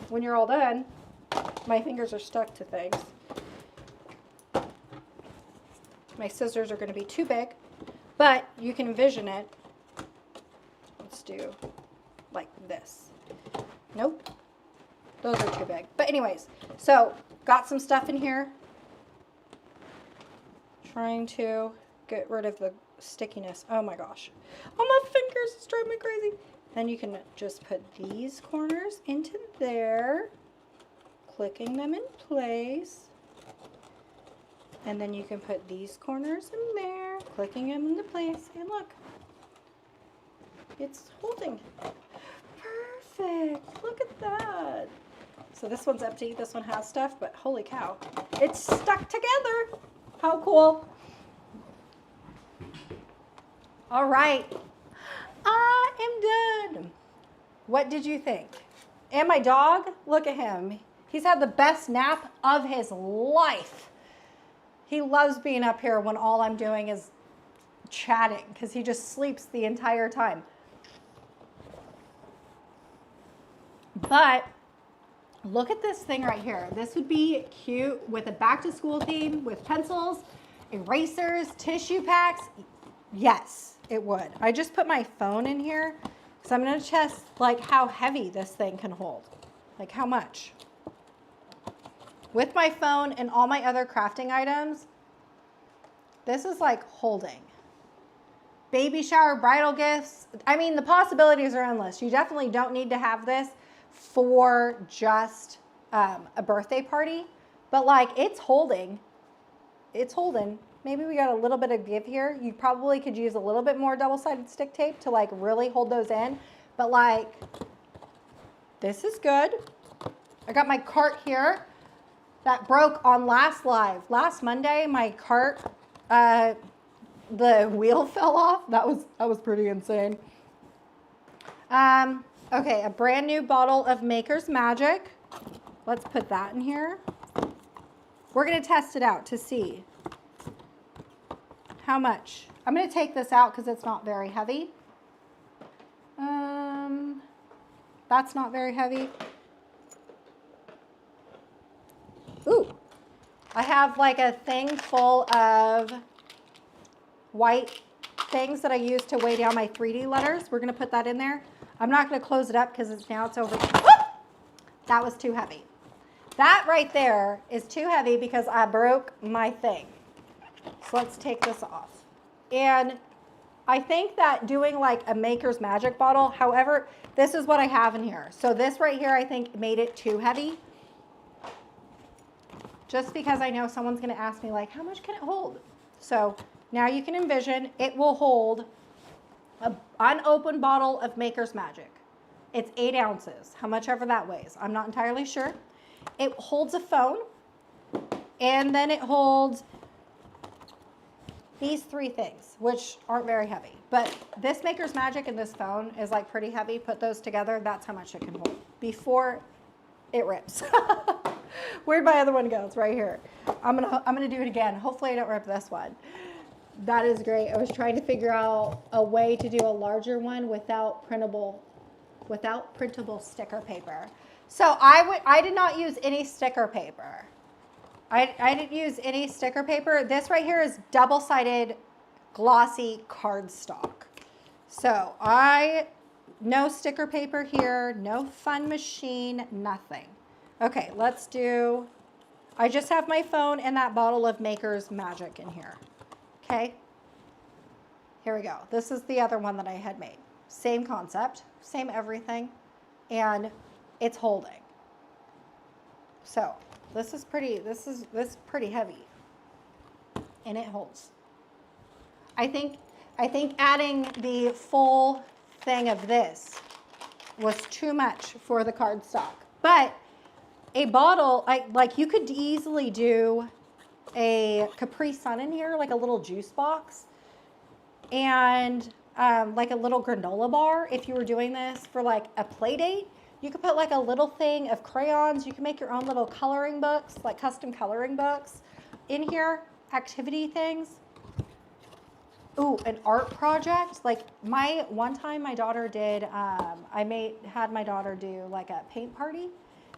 when you're all done. My fingers are stuck to things. My scissors are going to be too big, but you can envision it. Let's do like this. Nope, those are too big. But anyways, so got some stuff in here. Trying to get rid of the stickiness. Oh my gosh. Oh, my fingers, it's driving me crazy. Then you can just put these corners into there, clicking them in place. And then you can put these corners in there, clicking them into place. And look, it's holding. Perfect. Look at that. So this one's empty. This one has stuff, but holy cow, it's stuck together. How cool. All right. I am done. What did you think? And my dog, look at him. He's had the best nap of his life. He loves being up here when all I'm doing is chatting because he just sleeps the entire time. But look at this thing right here. This would be cute with a back to school theme with pencils, erasers, tissue packs. Yes, it would. I just put my phone in here because I'm going to test like how heavy this thing can hold. Like how much. With my phone and all my other crafting items, this is like holding. Baby shower, bridal gifts. I mean, the possibilities are endless. You definitely don't need to have this for just a birthday party, but like it's holding. It's holding. Maybe we got a little bit of give here. You probably could use a little bit more double-sided stick tape to like really hold those in, but like this is good. I got my cart here. That broke on last Monday. My cart, the wheel fell off. That was pretty insane. Okay, a brand new bottle of Maker's Magic. Let's put that in here. We're gonna test it out to see how much? I'm going to take this out because it's not very heavy. That's not very heavy. Ooh, I have like a thing full of white things that I use to weigh down my 3D letters. We're going to put that in there. I'm not going to close it up because it's over. That was too heavy. That right there is too heavy because I broke my thing. So let's take this off. And I think that doing like a Maker's Magic bottle, however, this is what I have in here. So this right here, I think made it too heavy. Just because I know someone's going to ask me like, how much can it hold? So now you can envision it will hold an unopened bottle of Maker's Magic. It's 8 ounces, how much ever that weighs. I'm not entirely sure. It holds a phone, and then it holds these 3 things, which aren't very heavy. But this Maker's Magic and this phone is like pretty heavy. Put those together, that's how much it can hold before it rips. Where'd my other one go? It's right here. I'm gonna do it again. Hopefully I don't rip this one. That is great. I was trying to figure out a way to do a larger one without printable sticker paper. So I did not use any sticker paper. I didn't use any sticker paper. This right here is double-sided glossy cardstock. So no sticker paper here, no fun machine, nothing. Okay, I just have my phone and that bottle of Maker's Magic in here. Okay, here we go. This is the other one that I had made. Same concept, same everything, and it's holding. So this is pretty heavy, and it holds. I think adding the full thing of this was too much for the cardstock, but a bottle, like you could easily do a Capri Sun in here, like a little juice box, and like a little granola bar. If you were doing this for like a play date, you could put like a little thing of crayons. You can make your own little coloring books, like custom coloring books in here, activity things. Ooh, an art project. Like one time my daughter did, had my daughter do like a paint party,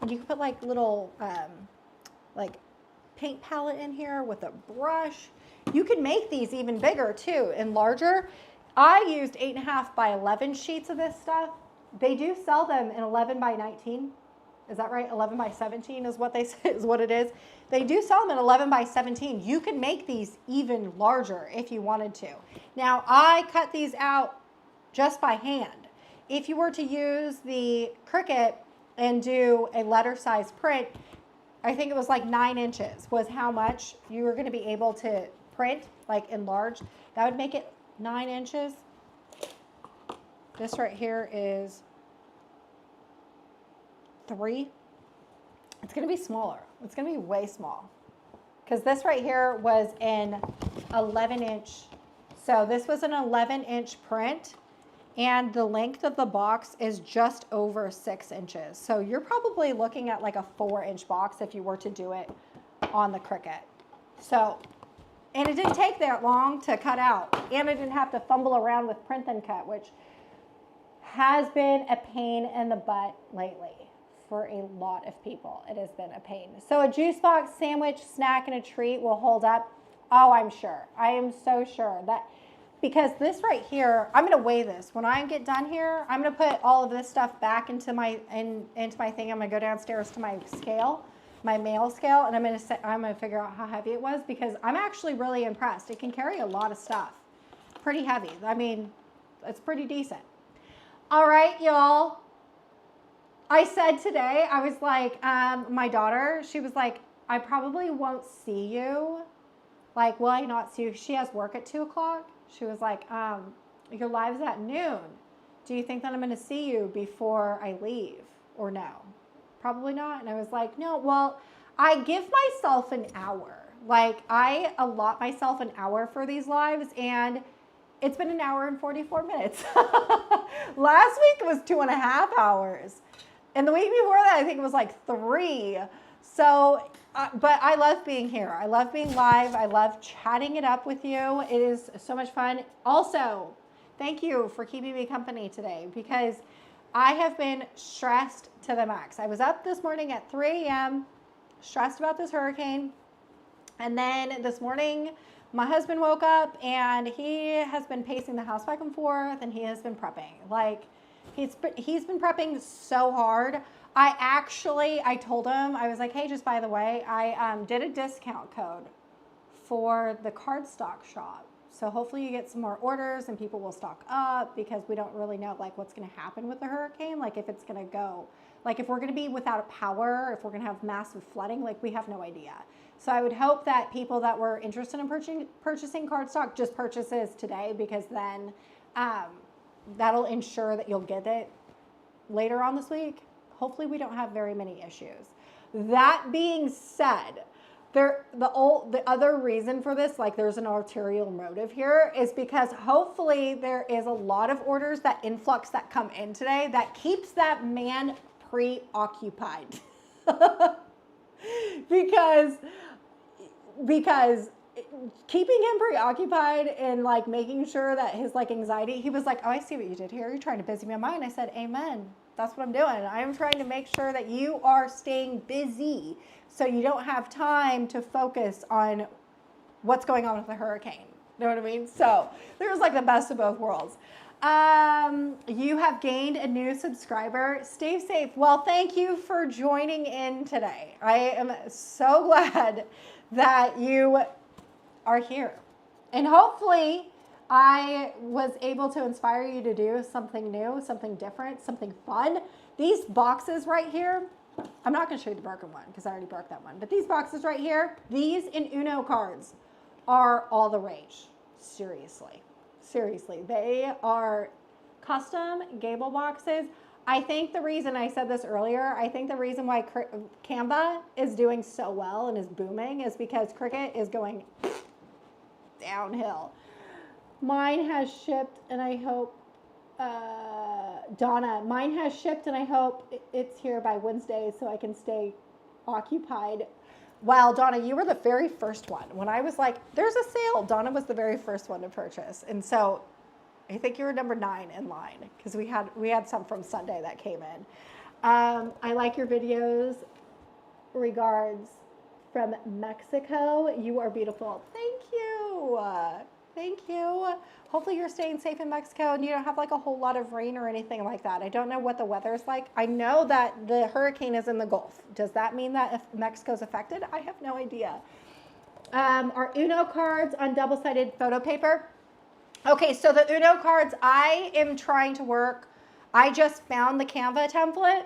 and you could put like little like paint palette in here with a brush. You can make these even bigger too and larger. I used 8.5 by 11 sheets of this stuff. They do sell them in 11 by 19. Is that right? 11 by 17 is what they say, is what it is. They do sell them in 11 by 17. You can make these even larger if you wanted to. Now, I cut these out just by hand. If you were to use the Cricut and do a letter size print, I think it was like 9 inches was how much you were going to be able to print, like enlarge. That would make it 9 inches. This right here is 3. It's going to be smaller. It's going to be way small. Because this right here was an 11-inch. So this was an 11-inch print. And the length of the box is just over 6 inches. So you're probably looking at like a 4-inch box if you were to do it on the Cricut. So, and it didn't take that long to cut out. And I didn't have to fumble around with print and cut, which has been a pain in the butt lately for a lot of people. It has been a pain. So a juice box, sandwich, snack, and a treat will hold up. Oh, I'm sure. I am so sure that, because this right here, I'm going to weigh this. When I get done here, I'm going to put all of this stuff back into my thing. I'm going to go downstairs to my scale, my mail scale, and I'm going to figure out how heavy it was, because I'm actually really impressed. It can carry a lot of stuff. Pretty heavy. I mean, it's pretty decent. All right, y'all. I said today, I was like, my daughter, she was like, I probably won't see you. Like, will I not see you? She has work at 2 o'clock. She was like, your live's at noon. Do you think that I'm going to see you before I leave? Or no? Probably not. And I was like, no, well, I give myself an hour. Like, I allot myself an hour for these lives, and it's been an hour and 44 minutes. Last week was 2.5 hours. And the week before that, I think it was like 3. So, but I love being here. I love being live. I love chatting it up with you. It is so much fun. Also, thank you for keeping me company today because I have been stressed to the max. I was up this morning at 3 a.m., stressed about this hurricane. And then this morning, my husband woke up and he has been pacing the house back and forth and he has been prepping. Like, he's been prepping so hard. I told him, I was like, hey, just by the way, I did a discount code for the cardstock shop. So hopefully you get some more orders and people will stock up because we don't really know like what's going to happen with the hurricane. Like if it's going to go, like if we're going to be without power, if we're going to have massive flooding, like we have no idea. So I would hope that people that were interested in purchasing cardstock just purchases today because then that'll ensure that you'll get it later on this week. Hopefully we don't have very many issues. That being said, the other reason for this, like there's an ulterior motive here, is because hopefully there is a lot of orders, that influx that come in today that keeps that man preoccupied. because keeping him preoccupied and like making sure that his like anxiety, he was like, oh, I see what you did here. You're trying to busy my mind. I said, amen. That's what I'm doing. I am trying to make sure that you are staying busy so you don't have time to focus on what's going on with the hurricane. You know what I mean? So there's like the best of both worlds. You have gained a new subscriber. Stay safe. Well, thank you for joining in today. I am so glad that you are here. And hopefully I was able to inspire you to do something new, something different, something fun. These boxes right here, I'm not going to show you the broken one because I already broke that one. But these boxes right here, these in Uno cards are all the rage. Seriously. Seriously. They are custom Gable boxes. I think the reason, I said this earlier, I think the reason why Canva is doing so well and is booming is because Cricut is going downhill. Mine has shipped and I hope, Donna, mine has shipped and I hope it's here by Wednesday so I can stay occupied. Well, Donna, you were the very first one. When I was like, there's a sale, Donna was the very first one to purchase. And so I think you were number 9 in line because we had some from Sunday that came in. I like your videos. Regards from Mexico. You are beautiful. Thank you. Thank you. Hopefully you're staying safe in Mexico and you don't have like a whole lot of rain or anything like that. I don't know what the weather is like. I know that the hurricane is in the Gulf. Does that mean that if Mexico's affected? I have no idea. Are Uno cards on double-sided photo paper? Okay, so the Uno cards, I am trying to work. I just found the Canva template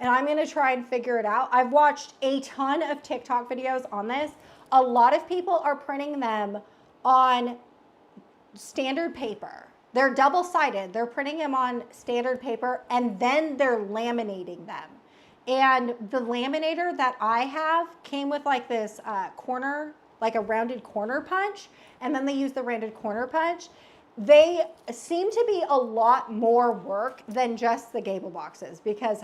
and I'm going to try and figure it out. I've watched a ton of TikTok videos on this. A lot of people are printing them on standard paper. They're double-sided. They're printing them on standard paper and then they're laminating them. And the laminator that I have came with like this corner, like a rounded corner punch. And then they use the rounded corner punch. They seem to be a lot more work than just the Gable boxes because,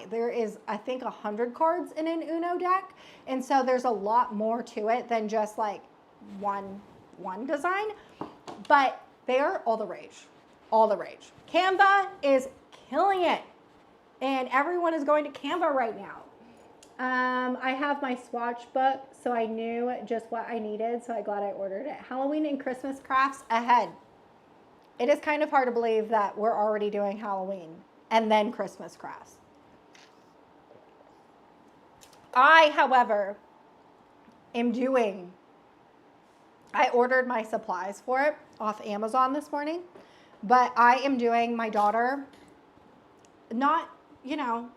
there is, I think, 100 cards in an Uno deck. And so there's a lot more to it than just like one design. But they are all the rage. All the rage. Canva is killing it. And everyone is going to Canva right now. I have my swatch book, so I knew just what I needed. So I'm glad I ordered it. Halloween and Christmas crafts ahead. It is kind of hard to believe that we're already doing Halloween and then Christmas crafts. I, however, I ordered my supplies for it off Amazon this morning, but I am doing my daughter,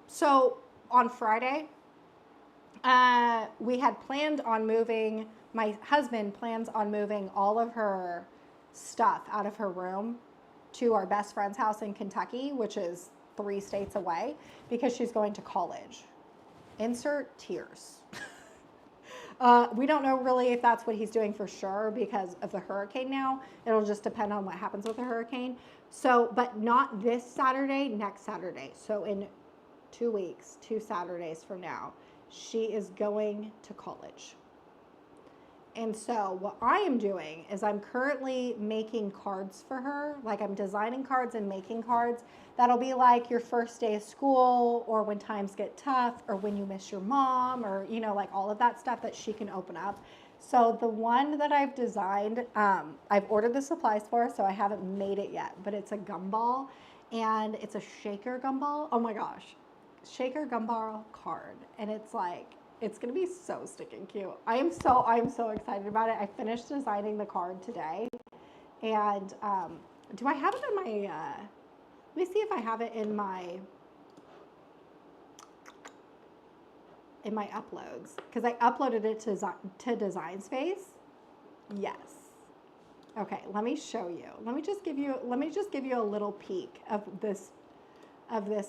so on Friday, we had planned on moving, my husband plans on moving all of her stuff out of her room to our best friend's house in Kentucky, which is 3 states away, because she's going to college. Insert tears. We don't know really if that's what he's doing for sure because of the hurricane now. It'll just depend on what happens with the hurricane. So, but not this Saturday, next Saturday. So in 2 weeks, 2 Saturdays from now, she is going to college. And so what I am doing is I'm currently making cards for her. Like I'm designing cards and making cards. That'll be like your first day of school, or when times get tough, or when you miss your mom, or, you know, like all of that stuff that she can open up. So the one that I've designed, I've ordered the supplies for, so I haven't made it yet, but it's a gumball, and it's a shaker gumball. Oh my gosh, shaker gumball card. And it's like, it's gonna be so stinking cute. I'm so excited about it. I finished designing the card today, and do I have it in my? Let me see if I have it in my uploads, because I uploaded it to Design Space. Yes. Okay, let me show you. Let me just give you a little peek of this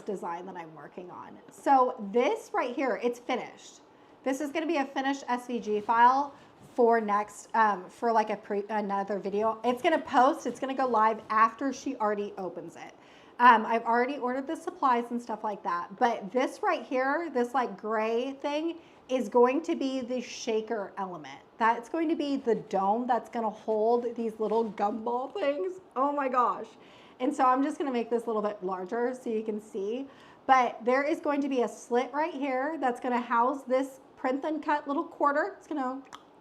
design that I'm working on. So this right here, it's finished. This is going to be a finished SVG file for next, for like another video. It's going to post, it's going to go live after she already opens it. I've already ordered the supplies and stuff like that. But this right here, this like gray thing, is going to be the shaker element. That's going to be the dome that's going to hold these little gumball things. Oh my gosh. And so I'm just going to make this a little bit larger so you can see. But there is going to be a slit right here that's going to house this print and cut little quarter. It's going to,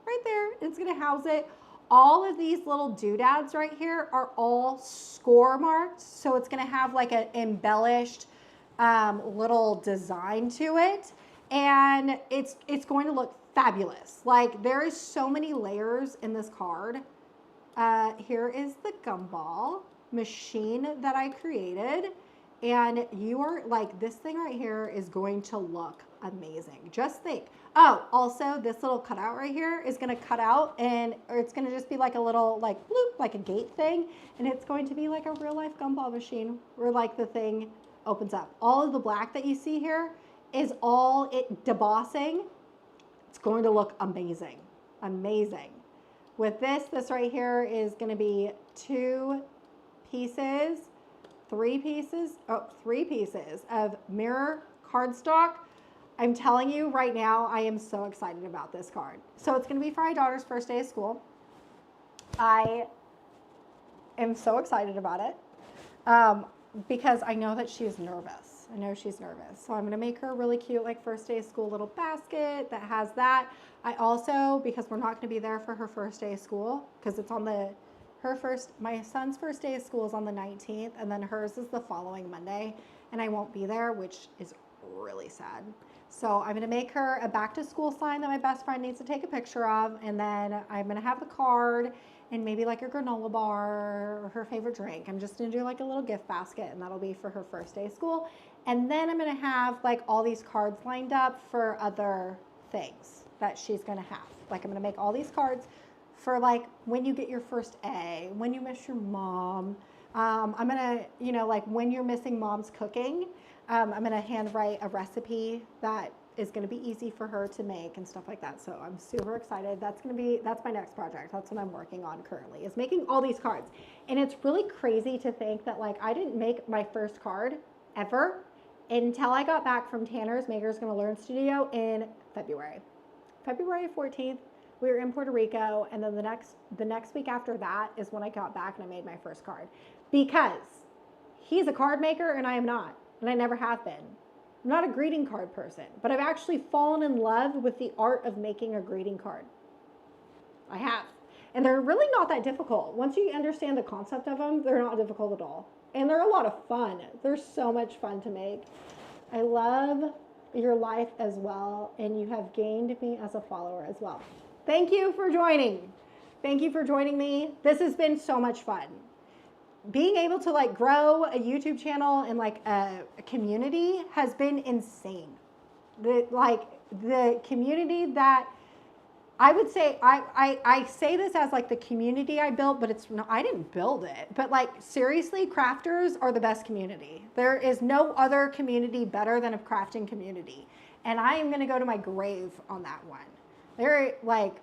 right there, it's going to house it. All of these little doodads right here are all score marked. So it's going to have like an embellished little design to it. And it's going to look fabulous. Like there is so many layers in this card. Here is the gumball machine that I created. And you are like, this thing right here is going to look amazing. Just think. Oh, also this little cutout right here is going to cut out, or it's going to just be like a little like bloop, like a gate thing. And it's going to be like a real life gumball machine where like the thing opens up. All of the black that you see here is all it debossing. It's going to look amazing. Amazing. With this right here is going to be 3 pieces of mirror cardstock. I'm telling you right now, I am so excited about this card. So it's going to be for my daughter's first day of school. I am so excited about it because I know that she's nervous. I know she's nervous. So I'm going to make her a really cute, like first day of school little basket that has that. I also, because we're not going to be there for her first day of school, because it's on my son's first day of school is on the 19th, and then hers is the following Monday, and I won't be there, which is really sad. So I'm going to make her a back to school sign that my best friend needs to take a picture of, and then I'm going to have the card and maybe like a granola bar or her favorite drink. I'm just going to do like a little gift basket, and that'll be for her first day of school. And then I'm going to have like all these cards lined up for other things that she's going to have. Like I'm going to make all these cards for like when you get your first A, when you miss your mom. I'm going to, you know, like when you're missing mom's cooking, I'm going to handwrite a recipe that is going to be easy for her to make and stuff like that. So I'm super excited. That's my next project. That's what I'm working on currently, is making all these cards. And it's really crazy to think that like I didn't make my first card ever until I got back from Tanner's Maker's Gonna Learn Studio in February 14th. We were in Puerto Rico, and then the next week after that is when I got back and I made my first card, because he's a card maker and I am not, and I never have been. I'm not a greeting card person, but I've actually fallen in love with the art of making a greeting card. I have. And they're really not that difficult. Once you understand the concept of them, they're not difficult at all. And they're a lot of fun. They're so much fun to make. I love your life as well, and you have gained me as a follower as well. Thank you for joining. Thank you for joining me. This has been so much fun. Being able to like grow a YouTube channel and like a community has been insane. The community that I would say, I say this as like the community I built, but it's not, I didn't build it. But like seriously, crafters are the best community. There is no other community better than a crafting community. And I am gonna go to my grave on that one. They're like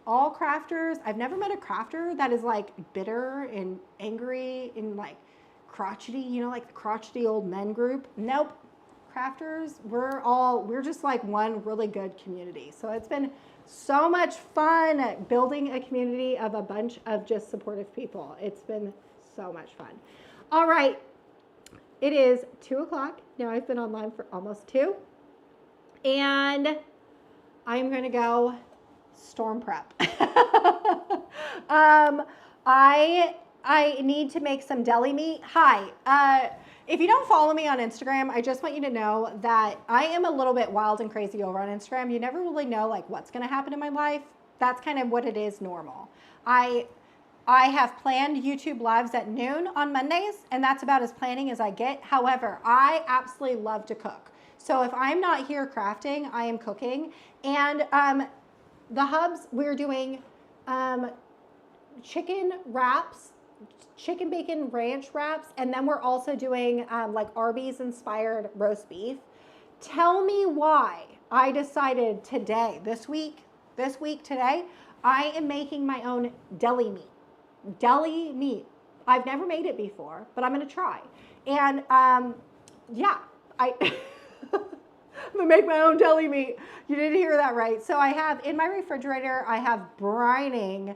all crafters. I've never met a crafter that is like bitter and angry and like crotchety, you know, like the crotchety old men group. Nope. crafters, we're just like one really good community. So it's been so much fun building a community of a bunch of just supportive people. It's been so much fun. All right. It is 2 o'clock. Now I've been online for almost 2. And I'm going to go storm prep. I need to make some deli meat. Hi. If you don't follow me on Instagram, I just want you to know that I am a little bit wild and crazy over on Instagram. You never really know like what's going to happen in my life. That's kind of what it is normal. I have planned YouTube lives at noon on Mondays, and that's about as planning as I get. However, I absolutely love to cook. So if I'm not here crafting, I am cooking. And the hubs, we're doing chicken wraps, chicken bacon ranch wraps, and then we're also doing like Arby's inspired roast beef. Tell me why I decided today, this week today, I am making my own deli meat. Deli meat. I've never made it before, but I'm going to try. And yeah, I'm going to make my own deli meat. You didn't hear that right. So I have in my refrigerator, I have brining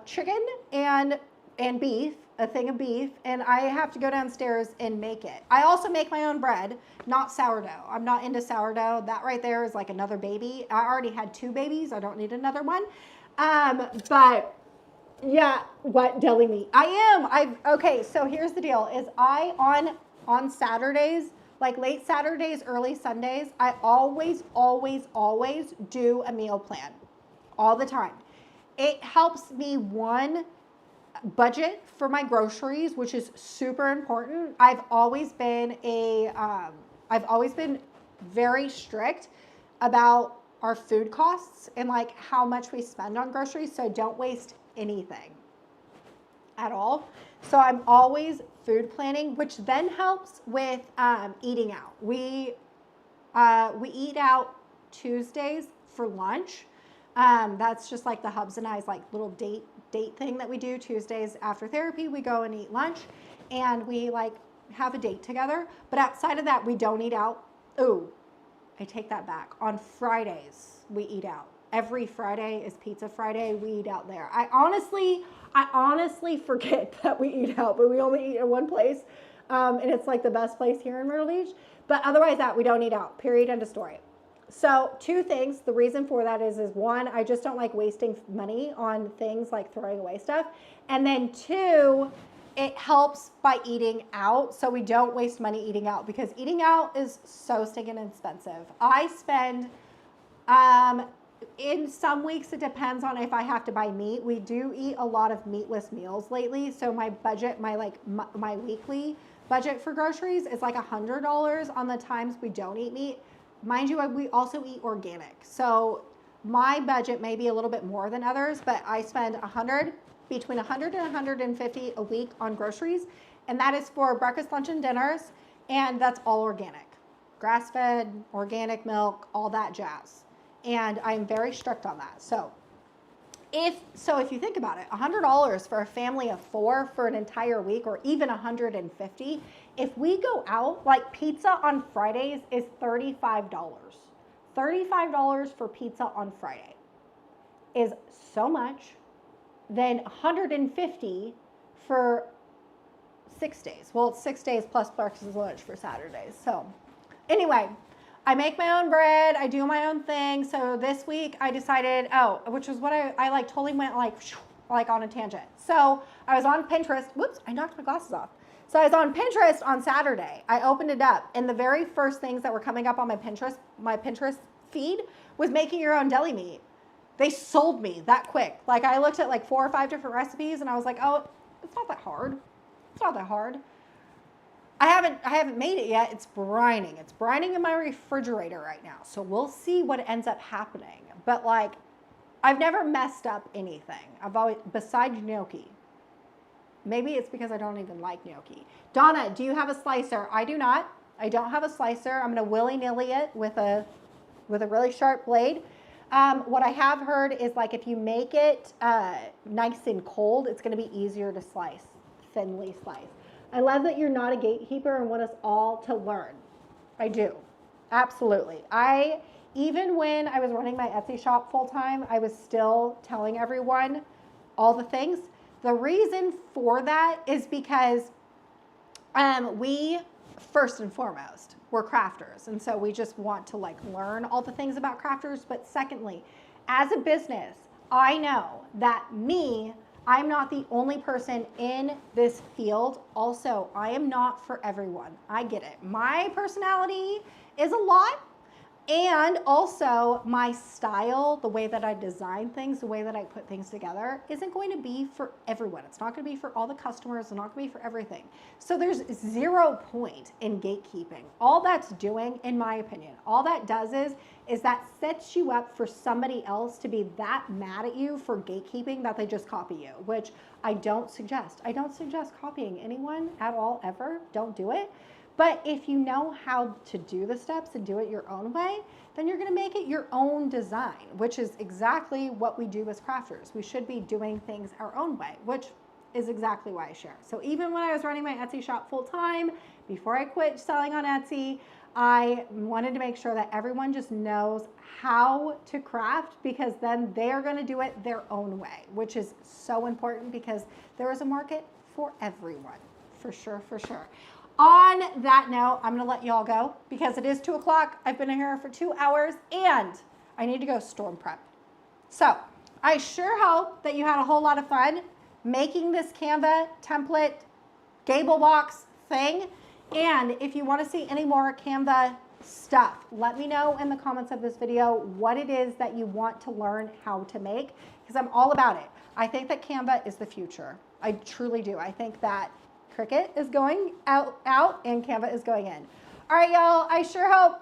chicken and beef, a thing of beef, and I have to go downstairs and make it. I also make my own bread, not sourdough. I'm not into sourdough. That right there is like another baby. I already had 2 babies. I don't need another one. But yeah, what deli meat? Okay, so here's the deal is on Saturdays, like late Saturdays, early Sundays, I always do a meal plan all the time. It helps me, one, budget for my groceries, which is super important. I've always been very strict about our food costs and like how much we spend on groceries, so don't waste anything at all. So I'm always food planning, which then helps with eating out. We eat out Tuesdays for lunch. That's just like the hubs and I's like little date thing that we do. Tuesdays after therapy, we go and eat lunch, and we like have a date together. But outside of that, we don't eat out. Ooh, I take that back. On Fridays, we eat out. Every Friday is Pizza Friday. We eat out there. I honestly forget that we eat out, but we only eat at one place, and it's like the best place here in Myrtle Beach. But otherwise, that we don't eat out. Period. End of story. So 2 things. The reason for that is one, I just don't like wasting money on things like throwing away stuff. And then 2, it helps by eating out. So we don't waste money eating out, because eating out is so stinking expensive. I spend, in some weeks, it depends on if I have to buy meat. We do eat a lot of meatless meals lately. So my budget, my weekly budget for groceries is like $100 on the times we don't eat meat. Mind you, we also eat organic. So my budget may be a little bit more than others, but I spend between $100 and $150 a week on groceries. And that is for breakfast, lunch, and dinners. And that's all organic. Grass-fed, organic milk, all that jazz. And I'm very strict on that. So if you think about it, $100 for a family of 4 for an entire week, or even $150, if we go out, like pizza on Fridays is $35. $35 for pizza on Friday is so much. Then $150 for 6 days. Well, it's 6 days plus breakfast lunch for Saturdays. So anyway, I make my own bread. I do my own thing. So this week I decided, which is what I like totally went like on a tangent. So I was on Pinterest. Whoops, I knocked my glasses off. So I was on Pinterest on Saturday. I opened it up, and the very first things that were coming up on my Pinterest feed was making your own deli meat. They sold me that quick. Like I looked at like 4 or 5 different recipes, and I was like, oh, it's not that hard. It's not that hard. I haven't made it yet. It's brining. It's brining in my refrigerator right now. So we'll see what ends up happening. But like, I've never messed up anything. I've always, besides gnocchi. Maybe it's because I don't even like gnocchi. Donna, do you have a slicer? I do not. I don't have a slicer. I'm going to willy-nilly it with a really sharp blade. What I have heard is like if you make it nice and cold, it's going to be easier to slice, thinly slice. I love that you're not a gatekeeper and want us all to learn. I do. Absolutely. Even when I was running my Etsy shop full time, I was still telling everyone all the things. The reason for that is because we, first and foremost, we're crafters. And so we just want to like learn all the things about crafters. But secondly, as a business, I know that I'm not the only person in this field. Also, I am not for everyone. I get it. My personality is a lot. And also my style, the way that I design things, the way that I put things together isn't going to be for everyone. It's not going to be for all the customers. It's not going to be for everything. So there's 0 point in gatekeeping. All that's doing, in my opinion, all that does is that sets you up for somebody else to be that mad at you for gatekeeping that they just copy you, which I don't suggest. I don't suggest copying anyone at all, ever. Don't do it. But if you know how to do the steps and do it your own way, then you're going to make it your own design, which is exactly what we do as crafters. We should be doing things our own way, which is exactly why I share. So even when I was running my Etsy shop full time, before I quit selling on Etsy, I wanted to make sure that everyone just knows how to craft, because then they're going to do it their own way, which is so important because there is a market for everyone, for sure, for sure. On that note, I'm going to let y'all go because it is 2 o'clock. I've been here for 2 hours and I need to go storm prep. So I sure hope that you had a whole lot of fun making this Canva template Gable box thing. And if you want to see any more Canva stuff, let me know in the comments of this video what it is that you want to learn how to make, because I'm all about it. I think that Canva is the future. I truly do. I think that Cricut is going out and Canva is going in. All right, y'all, I sure hope